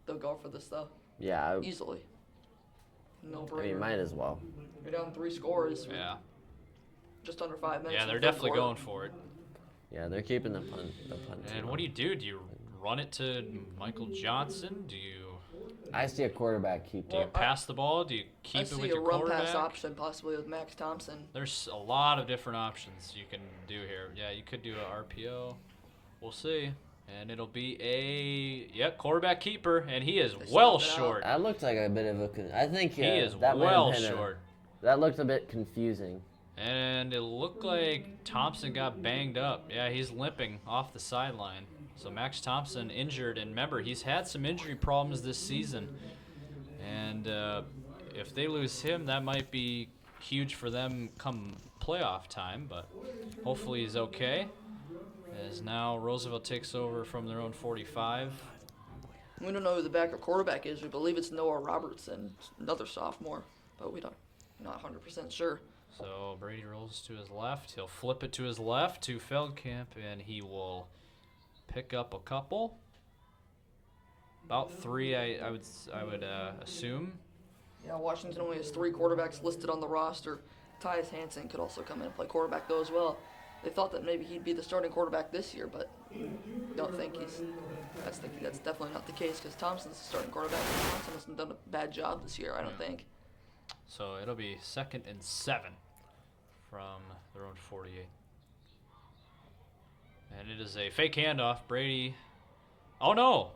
C: They'll go for this though,
D: Yeah,
C: easily. No
D: I mean,
C: brainer.
D: might as well.
C: You're down 3 scores. with
A: Yeah,
C: Just under 5 minutes.
A: yeah,
C: in the
A: they're
C: third
A: definitely
C: quarter.
A: going for it.
D: Yeah, they're keeping the punt.
A: And what do you do? Do you run it to Michael Johnson? Do you
D: I see a quarterback keep
A: do you
D: it.
A: pass the ball? Do you
C: I
A: keep it
C: see
A: with
C: a
A: your
C: run
A: quarterback?
C: pass option possibly with Max Thompson.
A: There's a lot of different options you can do here. Yeah, you could do a RPO. We'll see. And it'll be a quarterback keeper, and he is
C: They
A: well
C: swapped it out.
A: short.
D: That looked like a bit of a. I think
A: He is
D: that might have
A: well
D: been
A: short.
D: that looked a bit confusing.
A: And it looked like Thompson got banged up. Yeah, he's limping off the sideline. So Max Thompson injured, and remember, he's had some injury problems this season. And if they lose him, that might be huge for them come playoff time, but hopefully he's okay. As now Roosevelt takes over from their own 45.
C: We don't know who the backup quarterback is. We believe it's Noah Robertson, another sophomore, but we don't, not 100% sure.
A: So Brady rolls to his left. He'll flip it to his left to Feldkamp, and he will pick up a couple. About 3, I would assume.
C: Yeah, Washington only has 3 quarterbacks listed on the roster. Tyus Hansen could also come in and play quarterback though as well. They thought that maybe he'd be the starting quarterback this year, but don't think that's definitely not the case because Thompson's the starting quarterback. Thompson hasn't done a bad job this year, I don't think.
A: So it'll be 2nd and 7 from their own 48. And it is a fake handoff. Brady. Oh no!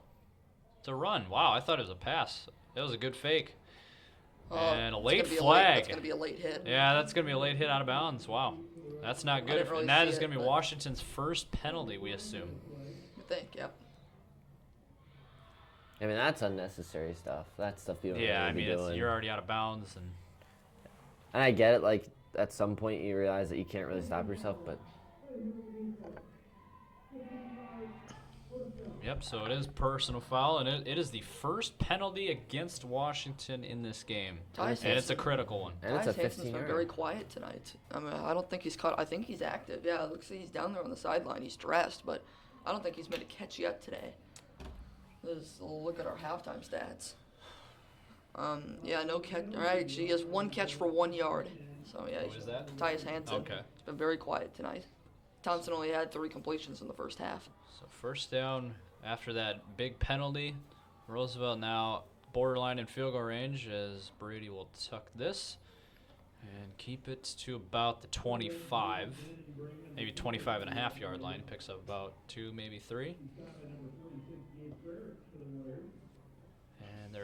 A: It's a run. Wow, I thought it was a pass. It was a good fake. And a late flag.
C: That's going to be a late hit.
A: Yeah, that's going to be a late hit out of bounds. Wow. That's not good.
C: Really
A: and that
C: see
A: is going to be
C: but
A: Washington's first penalty, we assume.
C: I think, yep.
D: I mean, that's unnecessary stuff. That's stuff you don't
A: Yeah, I
D: really
A: mean,
D: be doing.
A: you're already out of bounds.
D: And I get it, like, at some point you realize that you can't really stop yourself, but
A: Yep, so it is personal foul, and it is the first penalty against Washington in this game. And it's a critical one.
D: and it's a
C: Tyus Hansen's
D: 15
C: been very quiet tonight. I mean, I don't think he's caught. I think he's active. Yeah, it looks like he's down there on the sideline. He's dressed, but I don't think he's made a catch yet today. Let's look at our halftime stats. Yeah, no catch. All right, he has 1 catch for 1 yard. So yeah,
A: Who is that?
C: Tyus Hansen.
A: Okay.
C: He's been very quiet tonight. Thompson only had 3 completions in the first half.
A: So first down after that big penalty. Roosevelt now borderline in field goal range as Brady will tuck this and keep it to about the 25, maybe 25 and a half yard line. Picks up about 2, maybe 3. And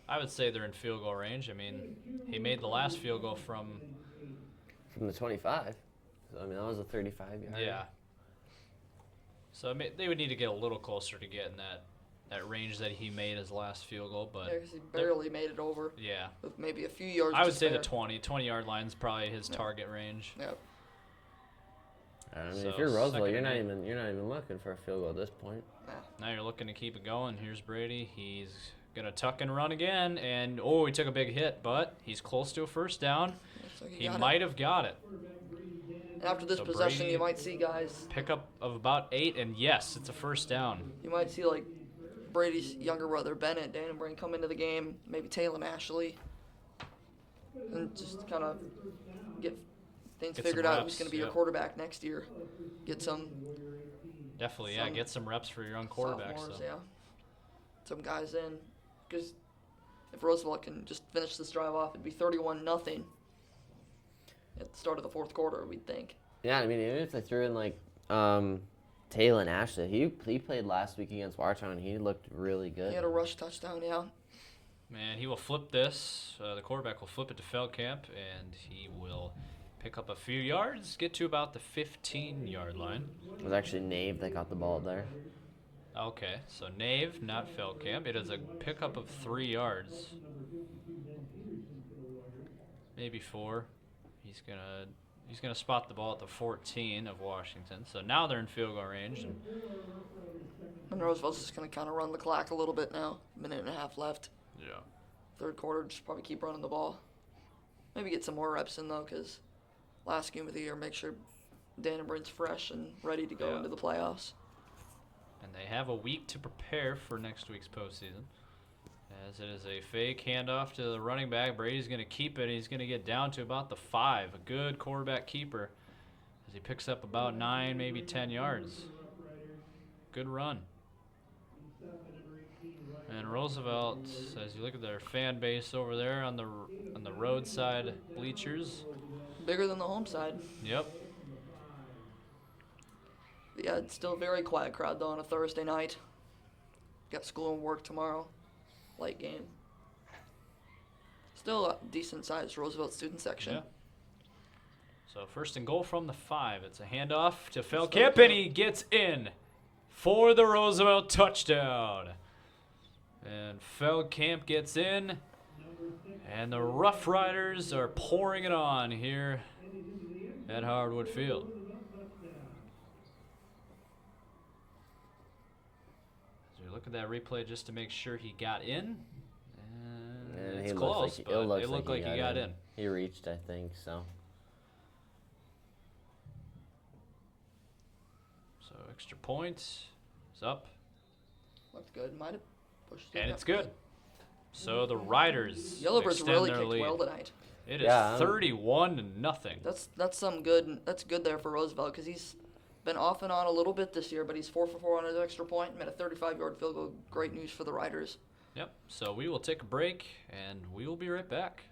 A: I would say they're in field goal range. I mean, he made the last field goal from
D: the 25. So, I mean, that was a 35-yard.
A: Yeah. So I mean, they would need to get a little closer to getting that range that he made his last field goal, but
C: Yeah, 'cause he barely made it over.
A: Yeah.
C: With maybe a few yards.
A: I would
C: to
A: say
C: spare.
A: the 20-yard line is probably his target range.
C: Yep.
D: I mean,
A: So
D: if you're Roosevelt,
A: second
D: you're
A: and
D: not
A: 8.
D: even looking for a field goal at this point.
A: Now you're looking to keep it going. Here's Brady. He's gonna tuck and run again, and he took a big hit, but he's close to a first down.
C: Looks like
A: He
C: got
A: might have got it.
C: And after this
A: So
C: possession,
A: Brady-
C: you might see guys.
A: Pickup of about 8, and yes, it's a first down.
C: You might see like Brady's younger brother Bennett, Dan and Brain come into the game. Maybe Taylor Ashley, and just kind of get things
A: Get
C: figured
A: some
C: out. Who's
A: reps,
C: going to be your
A: yep.
C: quarterback next year? Get some
A: Definitely,
C: Some
A: get some reps for your young quarterback.
C: sophomores,
A: So.
C: yeah. Some guys in, because if Roosevelt can just finish this drive off, it'd be 31-0 at the start of the fourth quarter. We'd think.
D: Yeah, I mean, even if they threw in, like, Taylor and Ashley, he played last week against Watertown, and he looked really good.
C: He had a rush touchdown, yeah.
A: And he will flip this. The quarterback will flip it to Feldkamp, and he will pick up a few yards, get to about the 15-yard line.
D: It was actually Nave that got the ball there.
A: Okay, so Nave, not Feldkamp. It is a pickup of 3 yards. Maybe 4. He's gonna spot the ball at the 14 of Washington. So now they're in field goal range.
C: And Roosevelt's just going to kind of run the clock a little bit now. Minute and a half left.
A: Yeah.
C: Third quarter, just probably keep running the ball. Maybe get some more reps in, though, because last game of the year, make sure Dan and Brent's fresh and ready to go
A: Yeah.
C: into the playoffs.
A: And they have a week to prepare for next week's postseason. As it is a fake handoff to the running back. Brady's going to keep it. He's going to get down to about the 5. A good quarterback keeper as he picks up about 9, maybe 10 yards. Good run. And Roosevelt, as you look at their fan base over there on the roadside bleachers.
C: Bigger than the home side.
A: Yep.
C: Yeah, it's still a very quiet crowd, though, on a Thursday night. Got school and work tomorrow. Late game. Still a decent-sized Roosevelt student section.
A: Yeah. So first and goal from the 5. It's a handoff to Feldkamp, and he gets in for the Roosevelt touchdown. And Feldkamp gets in, and the Rough Riders are pouring it on here at Howard Field. So we look at that replay just to make sure he got in. And it's close, but it looked like he got in.
D: He reached, I think, so.
A: So extra point is up.
C: Looked good. Might have pushed it.
A: And it's good. So the Riders
C: Yellowbirds
A: extend
C: really
A: their
C: kicked
A: lead.
C: well tonight.
A: It is 31-0.
C: That's some good. That's good there for Roosevelt because he's been off and on a little bit this year, but he's 4 for 4 on his extra point. Made a 35-yard field goal. Great news for the Riders.
A: Yep. So we will take a break, and we will be right back.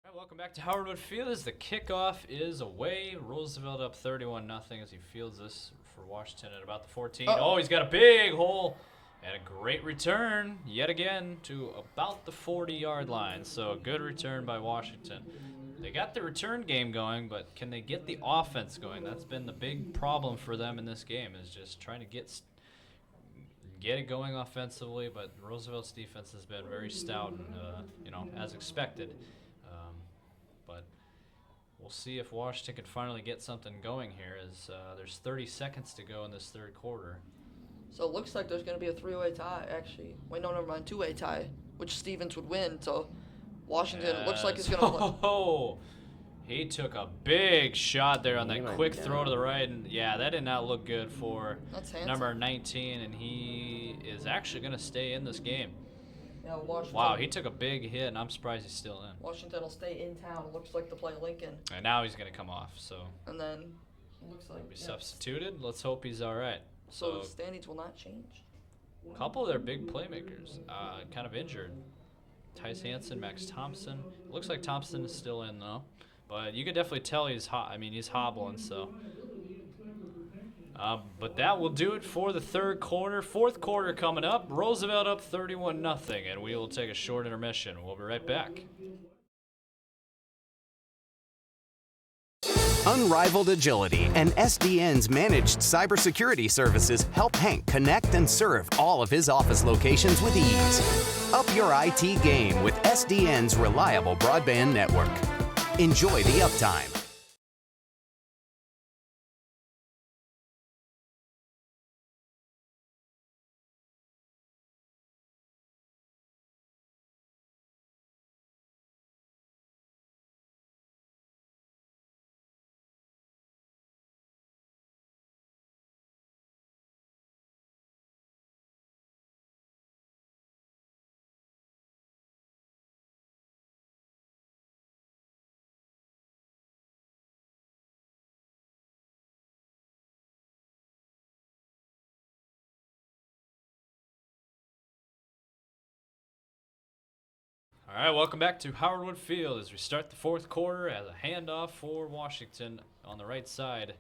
A: All right, welcome back to Howard Field as the kickoff is away. Roosevelt up 31-0 as he fields this for Washington at about the 14. Oh, he's got a big hole and a great return yet again to about the 40-yard line. So a good return by Washington. They got the return game going, but can they get the offense going? That's been the big problem for them in this game, is just trying to get it going offensively. But Roosevelt's defense has been very stout and, as expected. But we'll see if Washington can finally get something going here, as there's 30 seconds to go in this third quarter.
C: So it looks like there's going to be a 3-way tie, actually. Wait, no, never mind, 2-way tie, which Stevens would win. So Washington looks like it's going to play.
A: Oh, he took a big shot there on that quick throw to the right. And, yeah, that did not look good for number 19, and he is actually going to stay in this game.
C: Yeah, Washington.
A: Wow, he took a big hit, and I'm surprised he's still in.
C: Washington will stay in town. Looks like to play Lincoln.
A: And now he's going to come off, so.
C: And then looks like
A: he'll be substituted. Let's hope he's all right.
C: So the standings will not change.
A: A couple of their big playmakers kind of injured. Tice Hansen, Max Thompson. Looks like Thompson is still in, though. But you could definitely tell he's he's hobbling, so. But that will do it for the third quarter. Fourth quarter coming up. Roosevelt up 31-0, and we will take a short intermission. We'll be right back.
E: Unrivaled agility and SDN's managed cybersecurity services help Hank connect and serve all of his office locations with ease. Up your IT game with SDN's reliable broadband network. Enjoy the uptime.
A: All right, welcome back to Howard Field as we start the fourth quarter as a handoff for Washington on the right side.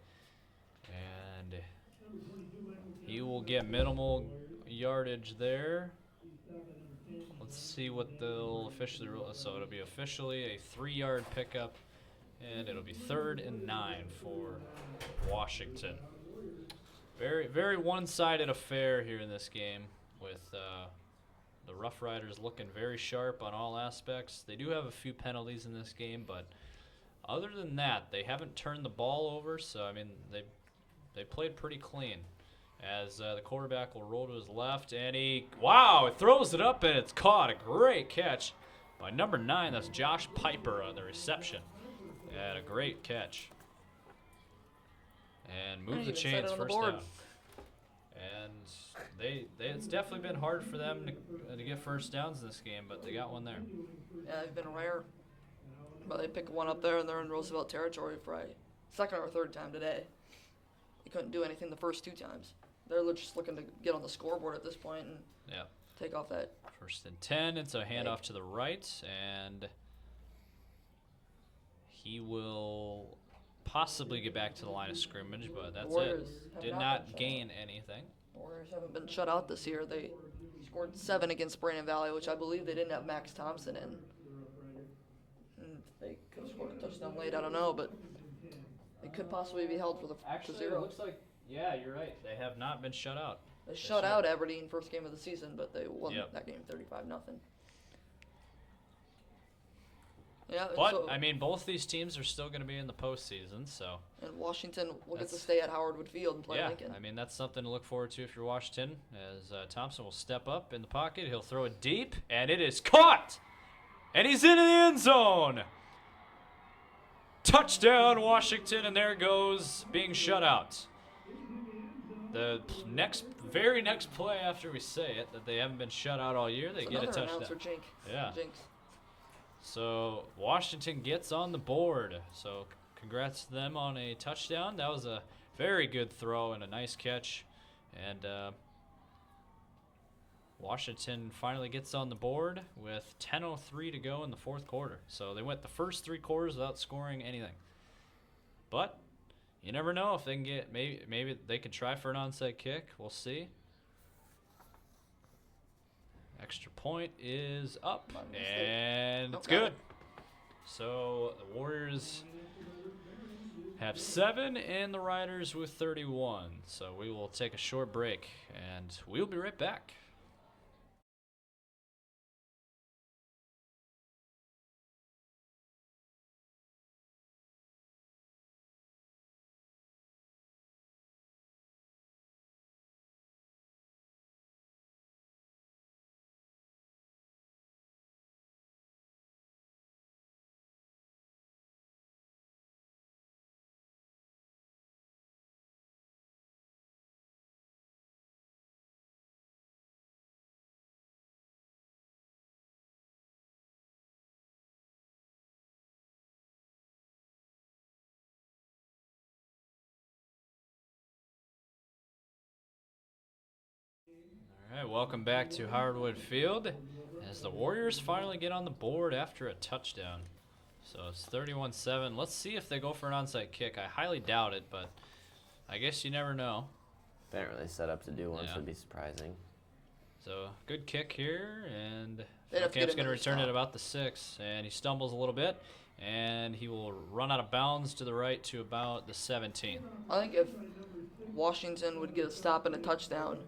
A: And he will get minimal yardage there. Let's see what they'll officially rule. So it'll be officially a 3-yard pickup, and it'll be 3rd and 9 for Washington. Very, very one-sided affair here in this game with the Rough Riders looking very sharp on all aspects. They do have a few penalties in this game, but other than that, they haven't turned the ball over. So, I mean, they've they played pretty clean. As the quarterback will roll to his left, and he throws it up, and it's caught. A great catch by number 9. That's Josh Piper on the reception. And a great catch. And move the chains first down. And it's definitely been hard for them to get first downs in this game, but they got one there.
C: Yeah, they've been rare. But they pick one up there, and they're in Roosevelt territory for a second or third time today. They couldn't do anything the first 2 times. They're just looking to get on the scoreboard at this point and take off that.
A: 1st and 10. It's a handoff to the right, and he will possibly get back to the line of scrimmage, but that's it. Did not gain anything.
C: The Warriors haven't been shut out this year. They scored 7 against Brandon Valley, which I believe they didn't have Max Thompson in. And they could have scored a touchdown late, I don't know, but they could possibly be held for the
A: Actually,
C: 0.
A: it looks like, yeah, you're right. They have not been shut out.
C: They shut out Aberdeen first game of the season, but they won that game 35-0. Yeah,
A: But,
C: so,
A: I mean, both these teams are still going to be in the postseason, so.
C: and Washington will get to stay at Howard Wood Field and play Lincoln.
A: I mean, that's something to look forward to if you're Washington, as Thompson will step up in the pocket. He'll throw it deep, and it is caught! And he's into the end zone! Touchdown, Washington, and there goes being shut out. The very next play after we say it, that they haven't been shut out all year, they get a touchdown. Jinx. So Washington gets on the board. So congrats to them on a touchdown. That was a very good throw and a nice catch. And Washington finally gets on the board with 10:03 to go in the 4th quarter. So they went the first 3 quarters without scoring anything. But you never know if they can get, maybe they could try for an onside kick. We'll see. Extra point is up, and it's good. So the Warriors have 7 and the Riders with 31. So we will take a short break, and we'll be right back. All right, welcome back to Howard Wood Field as the Warriors finally get on the board after a touchdown. So it's 31-7. Let's see if they go for an onside kick. I highly doubt it, but I guess you never know.
D: They aren't really set up to do one, so it'd be surprising.
A: So good kick here, and
C: Camp's
A: going to return it about the 6, and he stumbles a little bit, and he will run out of bounds to the right to about the 17.
C: I think if Washington would get a stop and a touchdown,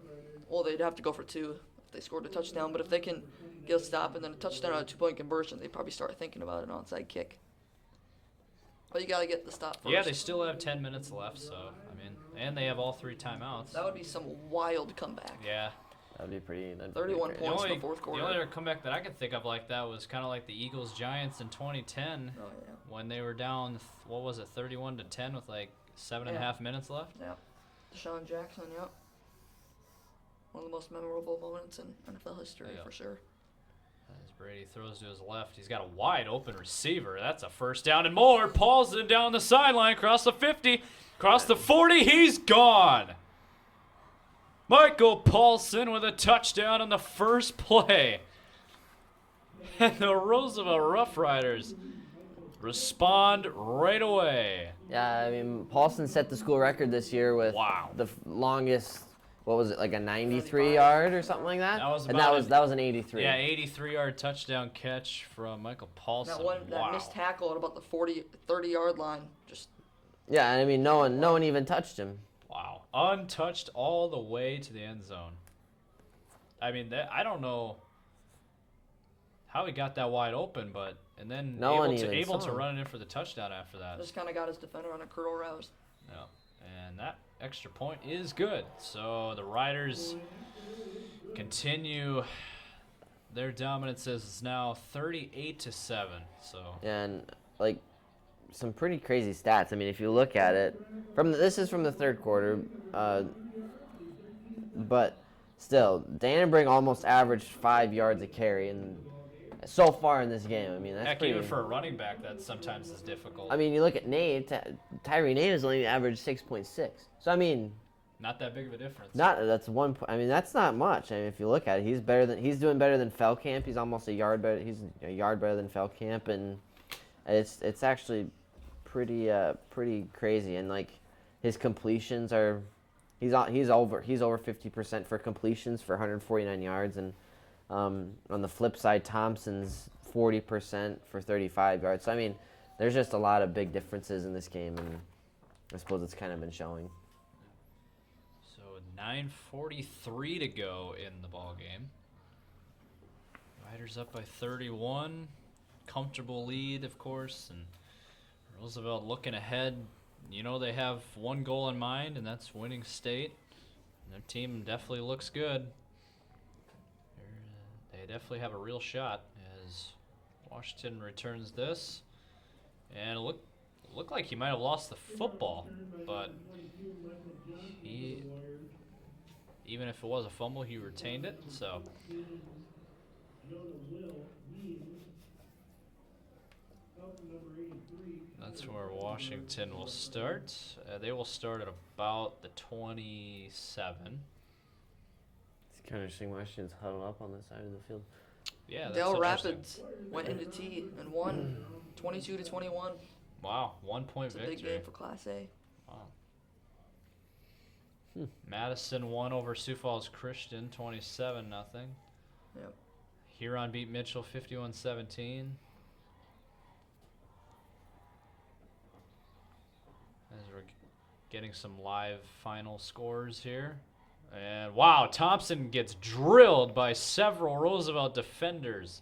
C: well, they'd have to go for 2 if they scored a touchdown. But if they can get a stop and then a touchdown on a 2-point conversion, they'd probably start thinking about an onside kick. But you got to get the stop first.
A: Yeah, they still have 10 minutes left, so, I mean, and they have all 3 timeouts.
C: That would be some wild comeback.
A: Yeah.
D: That'd be pretty.
C: 31 points in the 4th quarter.
A: The only other comeback that I could think of like that was kind of like the Eagles-Giants in 2010 when they were down, 31-10 with like 7.5 minutes left?
C: Yeah. Deshaun Jackson, yep. One of the most memorable moments in NFL history, for sure.
A: As Brady throws to his left, he's got a wide open receiver. That's a first down and more. Paulson down the sideline, across the 50, across the 40. He's gone. Michael Paulson with a touchdown on the first play. And the Roosevelt Rough Riders respond right away.
D: Yeah, I mean, Paulson set the school record this year with the longest. What was it, like a 93-yard or something like that? That was an 83.
A: Yeah, 83-yard touchdown catch from Michael Paulson.
C: That missed tackle at about the 30-yard line.
D: Yeah, and I mean, no one even touched him.
A: Wow, untouched all the way to the end zone. I mean, I don't know how he got that wide open, but and then able to run it in for the touchdown after that.
C: Just kind of got his defender on a curl route.
A: Yeah, and that extra point is good. So the Riders continue their dominance as it's now 38-7. So
D: And like some pretty crazy stats. I mean, if you look at it, this is from the third quarter, but still, Dannenberg almost averaged 5 yards a carry, and so far in this game, I mean, that's
A: heck,
D: pretty.
A: even for a running back, that sometimes is difficult.
D: I mean, you look at Nate. Tyree Nate has only averaged 6.6. So I mean,
A: not that big of a difference.
D: that's one. I mean, that's not much. I mean, if you look at it, he's doing better than Feldkamp. He's almost a yard better. He's a yard better than Feldkamp, and it's actually pretty crazy. And like his completions are, he's over 50% for completions for 149 yards, and on the flip side, Thompson's 40% for 35 yards. So I mean, there's just a lot of big differences in this game, and I suppose it's kind of been showing.
A: So 9:43 to go in the ball game. Riders up by 31. Comfortable lead, of course, and Roosevelt looking ahead. You know they have one goal in mind, and that's winning state. And their team definitely looks good. They definitely have a real shot as Washington returns this. And it looked like he might have lost the football, but even if it was a fumble, he retained it. So that's where Washington will start. They will start at about the 27.
D: It's kind of interesting. Washington's huddled up on the side of the field.
A: Yeah, that's
C: Dale
A: interesting.
C: Rapids went into T and won 22-21.
A: Wow, 1 point
C: It's a
A: victory.
C: big game for Class A.
A: Wow. Madison won over Sioux Falls Christian 27-0.
C: Yep.
A: Huron beat Mitchell 51-17. As we're getting some live final scores here. And wow, Thompson gets drilled by several Roosevelt defenders.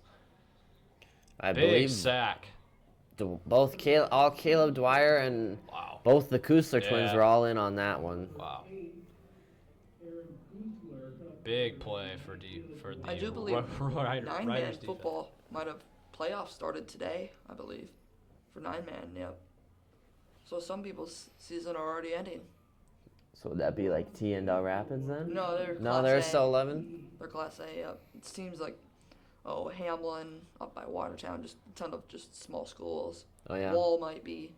D: I
A: Big
D: believe
A: sack.
D: Caleb Dwyer and
A: Wow.
D: both the Kusler twins
A: Yeah.
D: were all in on that one.
A: Wow. Big play for the
C: I do believe
A: Riders
C: nine-man
A: defense.
C: football might have playoffs started today, I believe, for nine-man, yep. So some people's season are already ending.
D: So would that be like T and Del Rapids then?
C: No, they're
D: No,
C: Class
D: they're
C: A.
D: still 11.
C: They're Class A, yep. It seems like, Hamlin up by Watertown, just a ton of just small schools.
D: Oh yeah.
C: Wall might be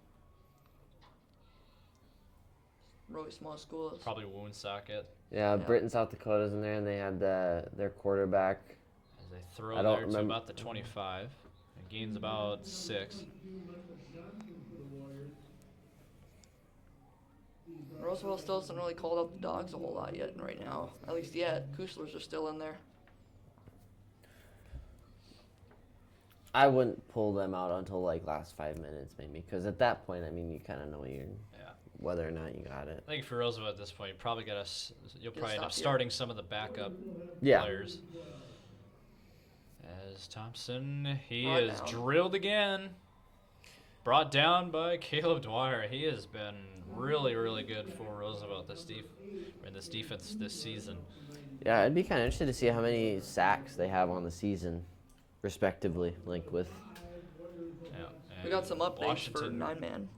C: really small schools.
A: Probably Woonsocket
D: Yeah,
C: Yeah.
D: Britain, South Dakota's in there, and they had their quarterback.
A: as they throw
D: I don't
A: there to
D: remember-
A: about the 25. It gains about 6.
C: Roosevelt still hasn't really called up the dogs a whole lot yet right now. At least yet. Kuslers are still in there.
D: I wouldn't pull them out until like last 5 minutes maybe, because at that point, I mean, you kind of know
A: Yeah.
D: whether or not you got it.
A: I think for Roosevelt at this point, you'll probably you'll probably end up
C: stop here.
A: starting some of the backup
D: Yeah.
A: players. As Thompson, he
C: Brought
A: is
C: down.
A: drilled again. Brought down by Caleb Dwyer. He has been really, really good for Roosevelt in this defense this season.
D: Yeah, I'd be kind of interested to see how many sacks they have on the season, respectively. Like with.
A: Yeah,
C: We got
A: and
C: some updates for
A: Washington,
C: nine-man.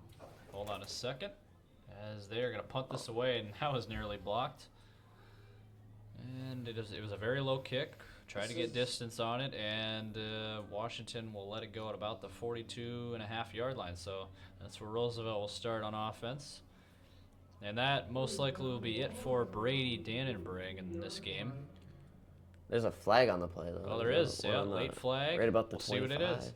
A: Hold on a second, as they are going to punt this away, and that was nearly blocked. And it was a very low kick. Tried to get distance on it, and Washington will let it go at about the 42.5-yard line. So that's where Roosevelt will start on offense. And that most likely will be it for Brady Dannenberg in this game.
D: There's a flag on the play though.
A: Oh, there is. Yeah, late flag.
D: Right about the
A: We'll see what it
D: 25.
A: is.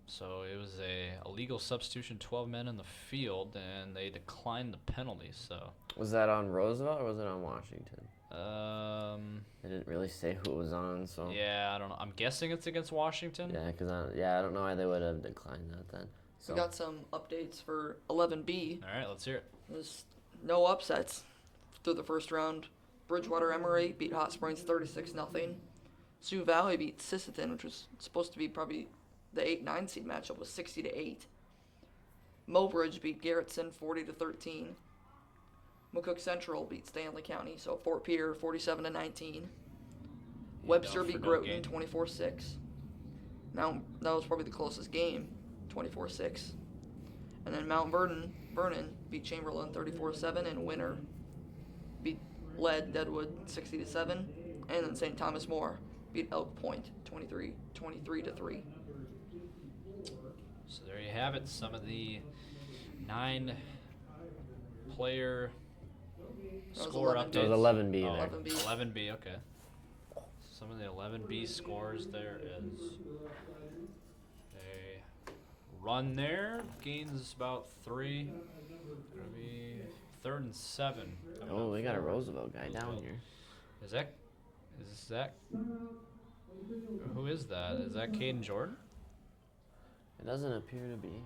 A: So it was a illegal substitution, 12 men in the field, and they declined the penalty. So
D: Was that on Roosevelt or was it on Washington?
A: They
D: didn't really say who it was on, so.
A: yeah, I don't know. I'm guessing it's against Washington.
D: Yeah, because I don't know why they would have declined that then. So.
C: We got some updates for 11B.
A: All right, let's hear it.
C: There's no upsets. through the first round. Bridgewater Emory beat Hot Springs 36-0. Sioux Valley beat Sisseton, which was supposed to be probably the 8-9 seed matchup, was 60-8. Mobridge beat Garrettson 40-13. McCook Central beat Stanley County, so Fort Pierre 47-19. Webster beat Groton 24-6. That was probably the closest game, 24-6. And then Mount Vernon beat Chamberlain 34-7, and Winter led Deadwood 60-7. And then St. Thomas More beat Elk Point 23-3.
A: So there you have it. Some of the 9-player score updates.
D: There was 11B
A: Oh,
D: there.
C: 11B.
A: 11B, okay. Some of the 11B scores there is a run there. Gains about 3. Gonna be 3rd and 7.
D: Oh, we got a Roosevelt guy down here.
A: Is that who is that? Is that Caden Jordan?
D: It doesn't appear to be.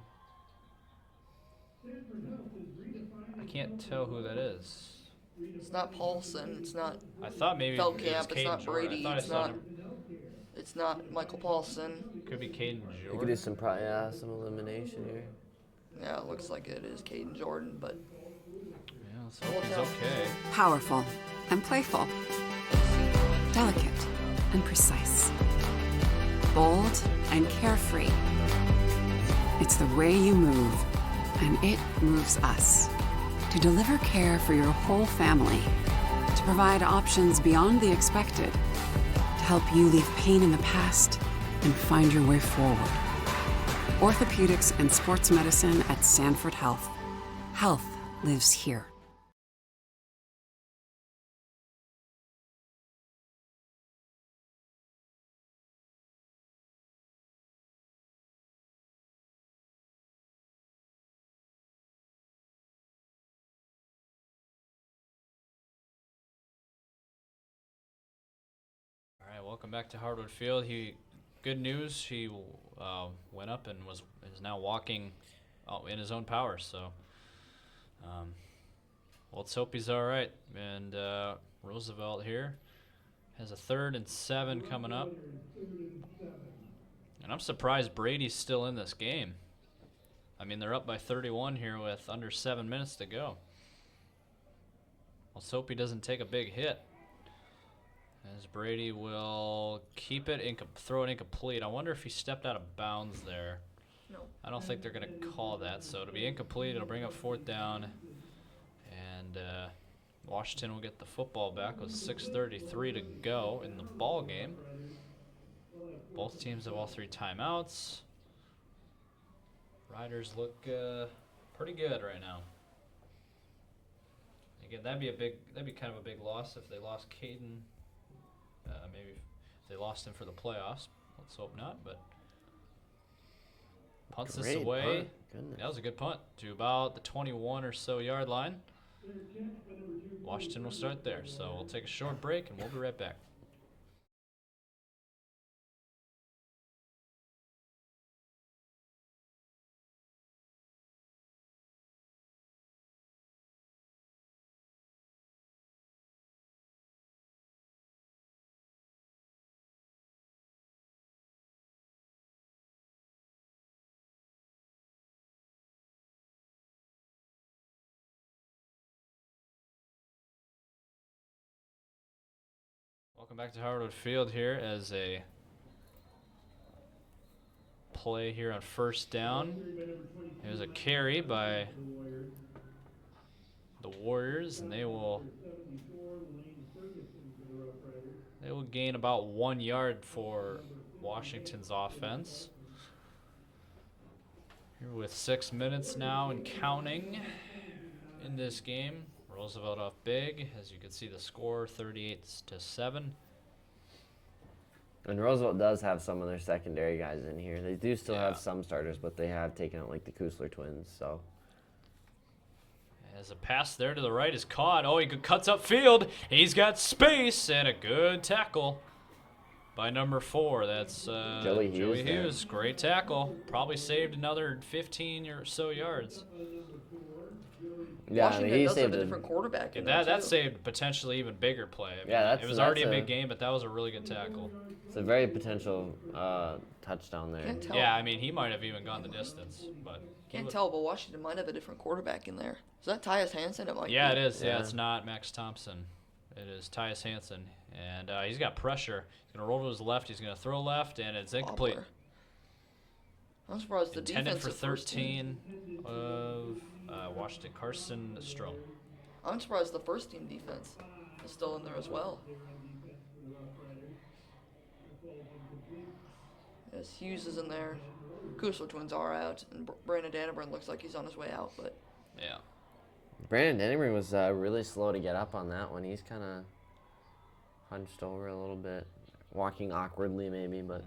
A: I can't tell who that is.
C: It's not Paulson. It's not
A: I thought maybe it was
C: Feldkamp. It's
A: Caden
C: not
A: Jordan.
C: Brady.
A: I thought I
C: It's
A: saw
C: not.
A: him.
C: It's not Michael Paulson.
A: Could be Caden
D: We could do
A: Jordan.
D: some some elimination here.
C: Yeah, it looks like it is Caden Jordan, but
A: Yeah, so he's okay.
F: Powerful and playful. Delicate and precise. Bold and carefree. It's the way you move, and it moves us. To deliver care for your whole family. To provide options beyond the expected. To help you leave pain in the past and find your way forward. Orthopedics and sports medicine at Sanford Health. Health lives here.
A: All right, welcome back to Hardwood Field. Good news. He went up and is now walking in his own power. So, let's hope he's all right. And Roosevelt here has a 3rd and 7 coming up. And I'm surprised Brady's still in this game. I mean, they're up by 31 here with under 7 minutes to go. Let's hope he doesn't take a big hit. As Brady will keep it, throw it incomplete. I wonder if he stepped out of bounds there.
C: no.
A: I don't think they're going to call that. So it'll be incomplete. It'll bring up 4th down. And Washington will get the football back with 6:33 to go in the ball game. Both teams have all 3 timeouts. Riders look pretty good right now. Again, that'd be kind of a big loss if they lost Caden. Maybe if they lost him for the playoffs. Let's hope not, but punts this
D: Great
A: away.
D: punt. Goodness.
A: That was a good punt to about the 21 or so yard line. Washington will start there. So we'll take a short break and we'll be right back. Welcome back to Hardwood Field here as a play here on 1st down. There's a carry by the Warriors, and they will gain about 1 yard for Washington's offense. Here with 6 minutes now and counting in this game. Roosevelt off big, as you can see the score, 38-7.
D: And Roosevelt does have some of their secondary guys in here. They do still
A: Yeah.
D: have some starters, but they have taken out like the Kusler twins. So
A: As a pass there to the right is caught. Oh, he cuts upfield. He's got space and a good tackle by number 4. That's
D: Joey Hughes there.
A: Hughes. Great tackle. Probably saved another 15 or so yards.
D: Yeah, I mean,
C: Washington
D: he
C: does have
D: saved
C: a
D: a-
C: different quarterback in
A: That
C: there,
A: that
C: too.
A: saved potentially even bigger play. I mean,
D: Yeah,
A: it was already a
D: that's
A: big game, but that was a really good tackle.
D: It's a very potential touchdown there.
C: Can't tell.
A: Yeah, I mean, he might have even gone the distance, but he
C: Can't
A: would-
C: tell, but Washington might have a different quarterback in there. Is that Tyus Hansen? It might be.
A: Yeah, it is. Yeah,
D: Yeah.
A: it's not Max Thompson. It is Tyus Hansen, and he's got pressure. He's gonna roll to his left. He's gonna throw left, and it's incomplete.
C: Wobbler. I'm surprised the
A: Intended
C: defense
A: for
C: of first team.
A: 13 of Washington. Carson Strom.
C: I'm surprised the first team defense is still in there as well. Yes, Hughes is in there. Kusler twins are out, and Brandon Dannebrand looks like he's on his way out, but
A: Yeah.
D: Brandon Dennery was really slow to get up on that one. He's kind of hunched over a little bit, walking awkwardly maybe, but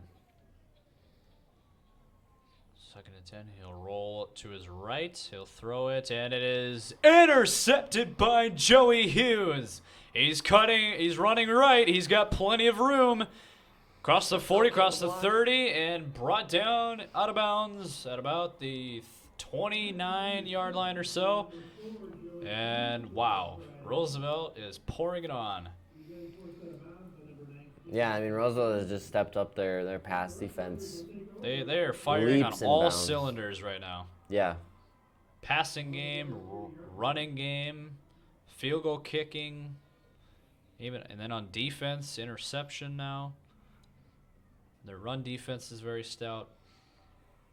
A: 2nd and 10. He'll roll to his right. He'll throw it, and it is intercepted by Joey Hughes. He's cutting. He's running right. He's got plenty of room. Across the 40, across the 30, and brought down out of bounds at about the 29-yard line or so. And wow, Roosevelt is pouring it on.
D: yeah, I mean Roosevelt has just stepped up their pass defense.
A: They are firing on
D: Leaps and
A: all
D: bounds.
A: cylinders right now.
D: Yeah,
A: Passing game, running game, field goal kicking, and then on defense, interception now. Their run defense is very stout.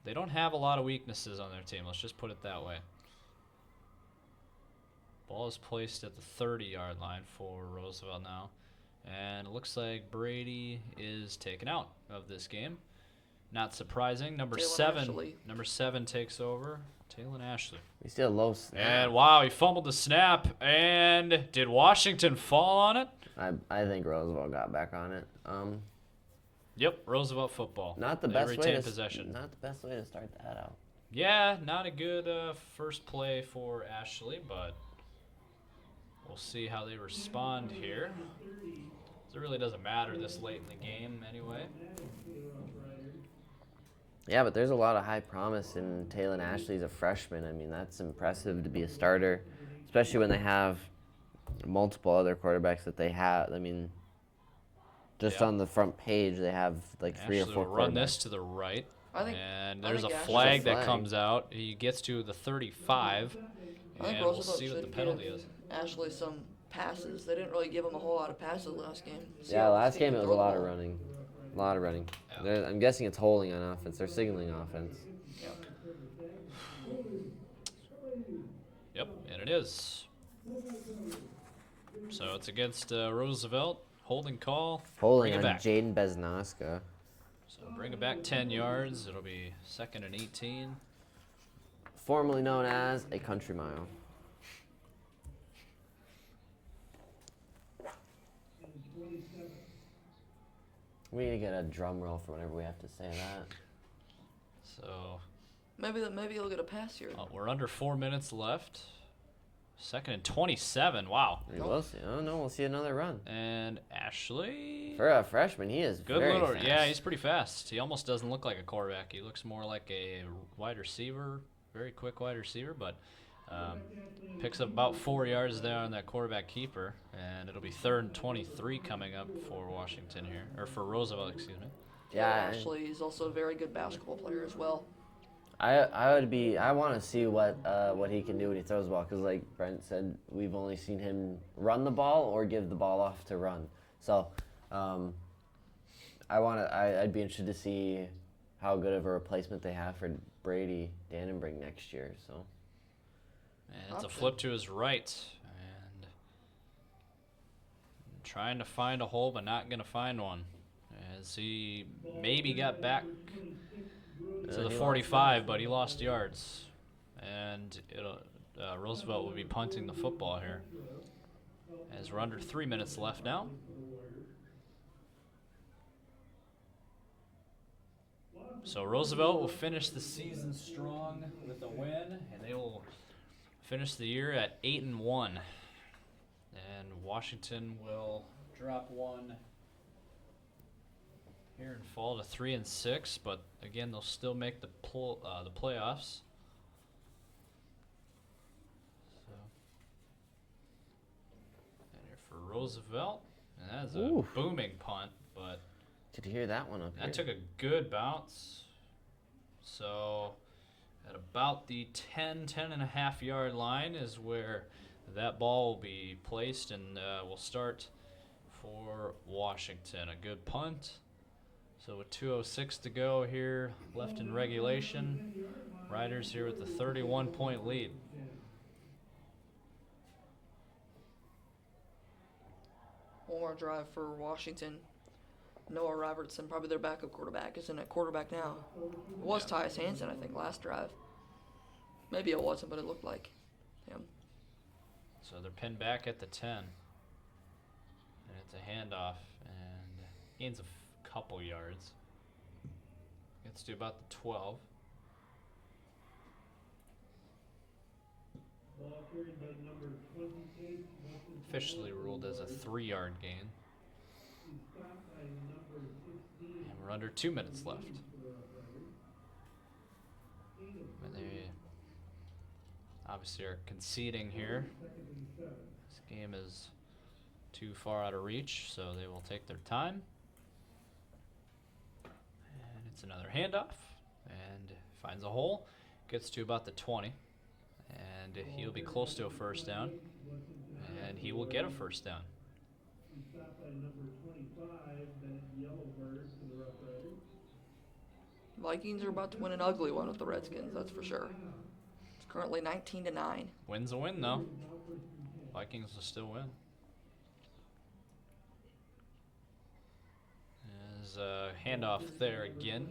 A: They don't have a lot of weaknesses on their team. Let's just put it that way. Ball is placed at the 30-yard line for Roosevelt now. And it looks like Brady is taken out of this game. Not surprising. Number
C: Taylor
A: 7.
C: Ashley.
A: Number 7 takes over. Taylor Ashley.
D: we still low snap.
A: And wow, he fumbled the snap. And did Washington fall on it?
D: I think Roosevelt got back on it.
A: Yep, Roosevelt football.
D: Not the
A: They
D: best way
A: retain
D: to
A: possession.
D: Not the best way to start that out.
A: Yeah, not a good first play for Ashley, but we'll see how they respond here. It really doesn't matter this late in the game anyway.
D: Yeah, but there's a lot of high promise in Taylor Ashley's a freshman. I mean, that's impressive to be a starter, especially when they have multiple other quarterbacks that they have. I mean, just
A: Yeah.
D: on the front page, they have like three
A: Ashley
D: or four
A: will run
D: quarterbacks.
A: this to the right.
C: I
A: And there's a
C: think Ashley's
A: flag
D: a
A: that
D: flag.
A: comes out. He gets to the 35.
C: I think
A: And we'll
C: Roosevelt
A: see what the
C: should
A: penalty
C: give
A: is.
C: Ashley some passes. They didn't really give him a whole lot of passes last game.
D: Yeah, last game it was a lot of
C: run.
D: running. A lot of running.
A: Yeah.
D: I'm guessing it's holding on offense. They're signaling offense.
A: Yep, and it is. So it's against Roosevelt. Holding call.
D: Holding
A: Bring it
D: on
A: back.
D: Jaden Beznaska.
A: So bring it back 10 yards. It'll be 2nd and 18.
D: Formerly known as a country mile. We need to get a drum roll for whenever we have to say that.
A: So
C: Maybe he'll get a pass here.
A: we're under 4 minutes left. 2nd and 27. Wow.
D: We will see. Oh no, we'll see another run.
A: And Ashley.
D: For a freshman, he is
A: Good
D: very
A: little.
D: fast.
A: Yeah, he's pretty fast. He almost doesn't look like a quarterback. He looks more like a wide receiver. Very quick wide receiver, but picks up about 4 yards there on that quarterback keeper. And it'll be 3rd and 23 coming up for Washington here. Or for Roosevelt, excuse me.
D: Yeah,
C: Ashley is also a very good basketball player as well.
D: I want to see what he can do when he throws the ball, because like Brent said, we've only seen him run the ball or give the ball off to run. So I'd be interested to see how good of a replacement they have for Brady Dannenbrink next year. So
A: And it's a
C: Option.
A: flip to his right. And trying to find a hole, but not going to find one. As he maybe got back to the
D: he
A: 45, but he lost yards. And Roosevelt will be punting the football here. As we're under 3 minutes left now. So Roosevelt will finish the season strong with a win, and they will finish the year at 8-1. And Washington will drop one here and fall to 3-6, but again they'll still make the playoffs. So for Roosevelt. And that's a
D: Ooh.
A: booming punt, but
D: Could hear that one up
A: that
D: here.
A: took a good bounce. So at about the 10.5 yard line is where that ball will be placed, and we'll start for Washington. A good punt. So with 2:06 to go here, left in regulation, Riders here with a 31-point lead.
C: One more drive for Washington. Noah Robertson, probably their backup quarterback, isn't at quarterback now. It was
A: Yeah.
C: Tyus Hansen, I think, last drive. Maybe it wasn't, but it looked like him.
A: So they're pinned back at the 10. And it's a handoff, and gains a couple yards. Gets to about the 12.
B: Ball carried by number 28.
A: Officially ruled as a 3-yard gain.
B: He's stopped by number 16.
A: And we're under 2 minutes left. And they obviously are conceding here. This game is too far out of reach, so they will take their time. And it's another handoff, and finds a hole. Gets to about the 20, and he'll be close to a first down, and he will get a first down.
B: He's stopped by number 25, Bennett Yellowbird for the Rough Riders.
C: Vikings are about to win an ugly one with the Redskins, that's for sure. It's currently 19-9.
A: Win's a win, though. Vikings will still win. There's a handoff there again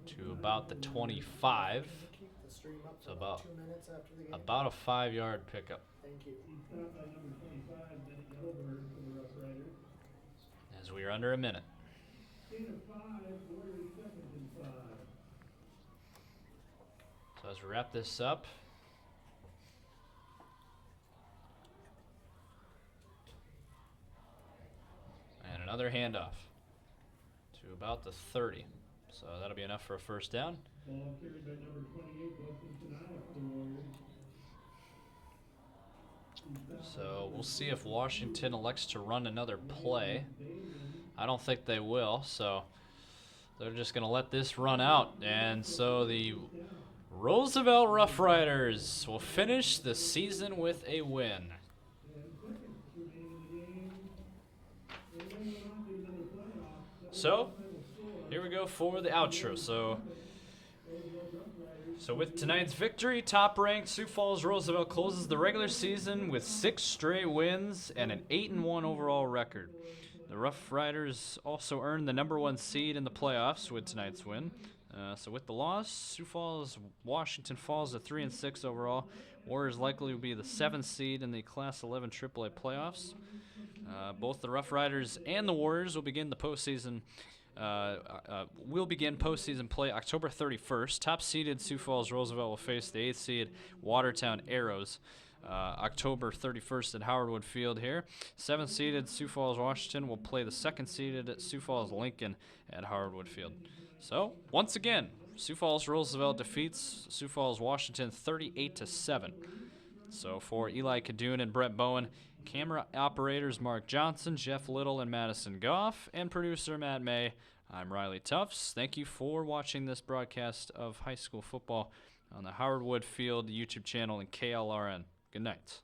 A: to about the 25.
G: Keep the stream up
A: So
G: for
A: about
G: 2 minutes after the game.
A: About a 5-yard pickup.
G: Thank you.
B: He's stopped by number 25, Bennett Yellowbird for the Rough Riders.
A: As we are under a minute.
B: Gain of 5, Warriors 2nd and 5.
A: So as we wrap this up, and another handoff to about the 30. So that'll be enough for a first down.
B: Ball carried by number 28, Wilson Tanaya for the Warriors.
A: So we'll see if Washington elects to run another play. I don't think they will, so they're just going to let this run out. And so the Roosevelt Rough Riders will finish the season with a win. So here we go for the outro. So with tonight's victory, top-ranked Sioux Falls Roosevelt closes the regular season with 6 straight wins and an 8-1 overall record. The Rough Riders also earned the #1 seed in the playoffs with tonight's win. So with the loss, Sioux Falls, Washington falls to 3-6 overall. Warriors likely will be the 7th seed in the Class 11 AAA playoffs. Both the Rough Riders and the Warriors will begin the postseason. Will begin postseason play October 31st. Top-seeded Sioux Falls Roosevelt will face the 8th seed Watertown Arrows October 31st at Howard Field here. 7th-seeded Sioux Falls Washington will play the 2nd-seeded Sioux Falls Lincoln at Howard Field. So once again, Sioux Falls Roosevelt defeats Sioux Falls Washington 38-7. So for Eli Cadoon and Brett Bowen, camera operators Mark Johnson, Jeff Little, and Madison Goff, and producer Matt May, I'm Riley Tufts. Thank you for watching this broadcast of high school football on the Howard Field YouTube channel and KLRN. Good night.